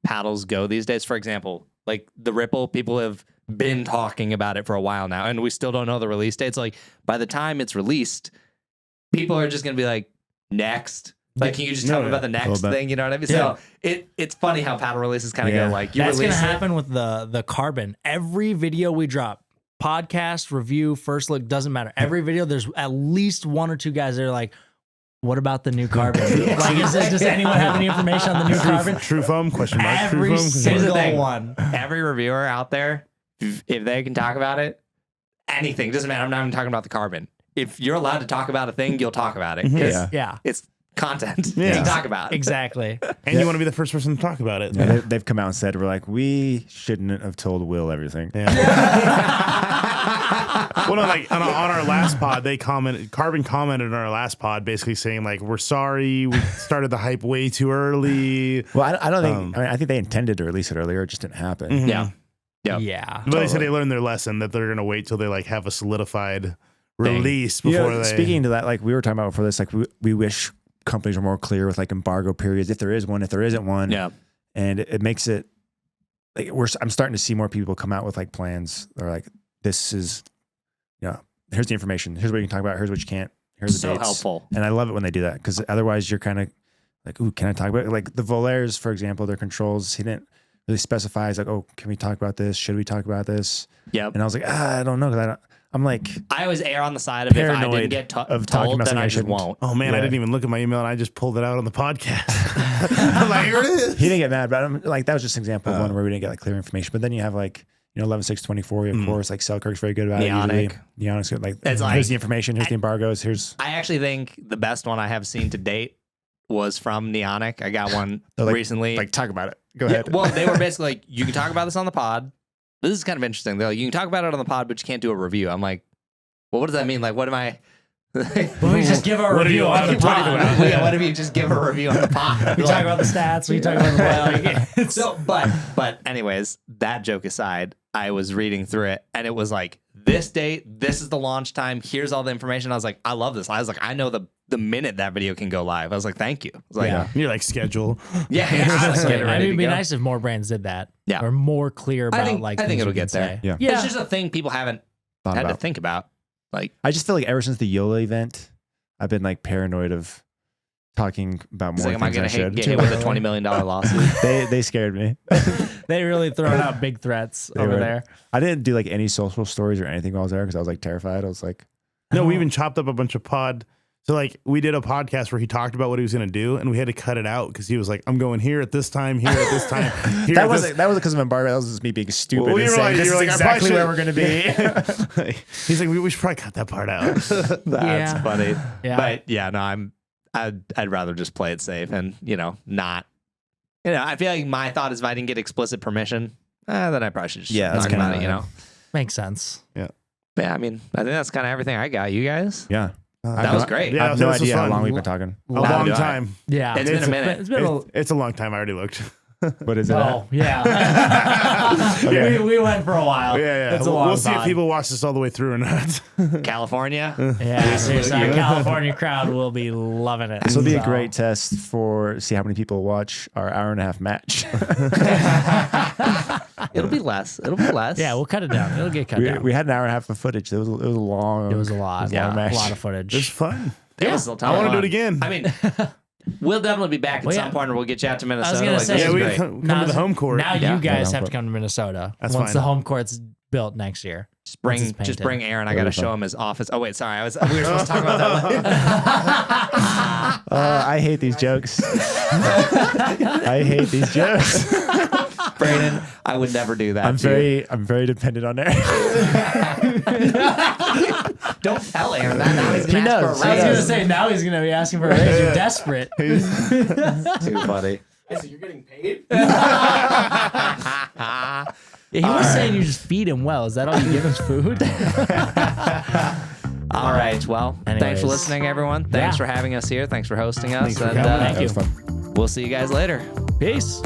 paddles go these days. For example, like the Ripple, people have been talking about it for a while now, and we still don't know the release date. So like by the time it's released, people are just gonna be like, next. Like, can you just tell me about the next thing? You know what I mean? Yeah. So it's funny how paddle releases kind of go like, that's gonna happen with the Carbon. Every video we drop, podcast, review, first look, doesn't matter. Every video, there's at least one or two guys that are like, what about the new Carbon? Like, does anyone have any information on the new Carbon? True foam? Question mark. Every True foam? single one. Every reviewer out there, if they can talk about it, anything, doesn't matter. I'm not even talking about the Carbon. If you're allowed to talk about a thing, you'll talk about it. Yeah. It's content. Yeah. You can talk about it. Exactly. And you want to be the first person to talk about it. Yeah, they've come out and said, we're like, we shouldn't have told Will everything. Yeah. Well, no, like on our last pod, Carbon commented on our last pod, basically saying like, we're sorry, we started the hype way too early. Well, I don't think, I think they intended to release it earlier. It just didn't happen. Mhm. Yeah. Yep. Yeah. But they said they learned their lesson, that they're going to wait till they like have a solidified release before they. Speaking to that, like we were talking about before this, like we wish companies were more clear with like embargo periods, if there is one, if there isn't one. Yeah. And it makes it like I'm starting to see more people come out with like plans. They're like, this is, here's the information. Here's what you can talk about. Here's what you can't. Here's the So dates. helpful. And I love it when they do that, because otherwise you're kind of like, ooh, can I talk about it? Like the Volaires, for example, their controls, he didn't really specify. He's like, oh, can we talk about this? Should we talk about this? Yep. And I was like, I don't know, because I'm like, I always err on the side of if I paranoid didn't get of talking told, about then something I I just shouldn't. won't. Oh man, I Yeah. didn't even look at my email and I just pulled it out on the podcast. I'm like, here it is. he didn't get mad, but I'm like, that was just an example of one where we didn't get like clear information. But then you have like, 11.6.24, of course, like Selkirk's very good about Neonic. it. Usually. Neonic's good. Like, It's here's like- the information, here's the embargoes, here's. I actually think the best one I have seen to date was from Neonic. I got one They're like- recently. Like, talk about it. Go Yeah, ahead. well, they were basically like, you can talk about this on the pod. This is kind of interesting. They're like, you can talk about it on the pod, but you can't do a review. I'm like, well, what does that mean? Like, what am I? Let me just give a What do you review on the want to talk pod. about? Yeah, what if you just give a review on the pod? We talk about the stats. We talk about the play. So, but anyways, that joke aside, I was reading through it and it was like, this date, this is the launch time. Here's all the information. I was like, I love this. I was like, I know the minute that video can go live. I was like, thank you. I was like, Yeah. You're like schedule. yeah. I was getting I ready mean, it'd to be go. nice if more brands did that. Yeah. Or more clear about I think like. it'll things we get can there. say. Yeah. Yeah. It's just a thing people haven't Thought had to about. think about. Like, I just feel like ever since the Yola event, I've been like paranoid of talking about it's more like, am I things going I to should. get hit with a $20 million lawsuit? They scared me. They really throwing out big threats They over were. there. I didn't do like any social stories or anything while I was there because I was like terrified. I was like, No, we even chopped up a bunch of pod. So like we did a podcast where he talked about what he was going to do, and we had to cut it out because he was like, "I'm going here at this time, here at this time." Here that at wasn't because of embargo. That was just me being stupid. Well, and you were saying, like- this you were is like, I probably exactly where we're going to be. He's like, we should probably cut that part out. That's Yeah. funny. Yeah. But yeah, no, I'd rather just play it safe and, not, I feel like my thought is if I didn't get explicit permission, then I probably should just Yeah, that's talk about kinda- it, Makes sense. Yeah, I mean, I think that's kind of everything I got. You guys? Yeah. That was great. Yeah, I have so no this was idea how fun. long we've been talking. A Neither long do I. time. Yeah. It's been a minute. It's been a It's a long time. I already looked. What is it? Oh, yeah. Okay. we went for a while. Yeah. It's a long We'll see if time. people watch this all the way through or not. California. Yeah, seriously, our California crowd will be loving it. This will be a great test for see how many people watch our hour-and-a-half match. It'll be less. Yeah, we'll cut it down. It'll get cut down. we had an hour-and-a-half of footage. It was a long. It was a lot. Yeah. A lot of It's footage. fun. It was still I want to do it fun. again. I mean, we'll definitely be back at Well, some yeah. point, or we'll get you out to Minnesota. I was gonna Like, say- this Yeah, is we great. can come to the home court. Now Yeah. you guys Yeah, have to come to Minnesota That's once fine. the home court's built next year. Just Once it's bring painted. Aaron. I That'll got to be fun. show him his office. Oh wait, sorry. We were supposed to talk about that. I hate these jokes. I hate these jokes. Brandon, I would never do that. I'm very dependent on Aaron. Don't tell Aaron that. Now he's gonna He ask knows. for a I was raise. gonna say now he's gonna be asking for a raise. You're desperate. Too funny. So you're getting paid? Yeah, he was saying you just feed him well. Is that all you give his food? All right. Well, thanks Anyways. for listening, everyone. Thanks for having us here. Thanks for hosting us. Thanks for and coming. Thank That you. was fun. we'll see you guys later. Peace.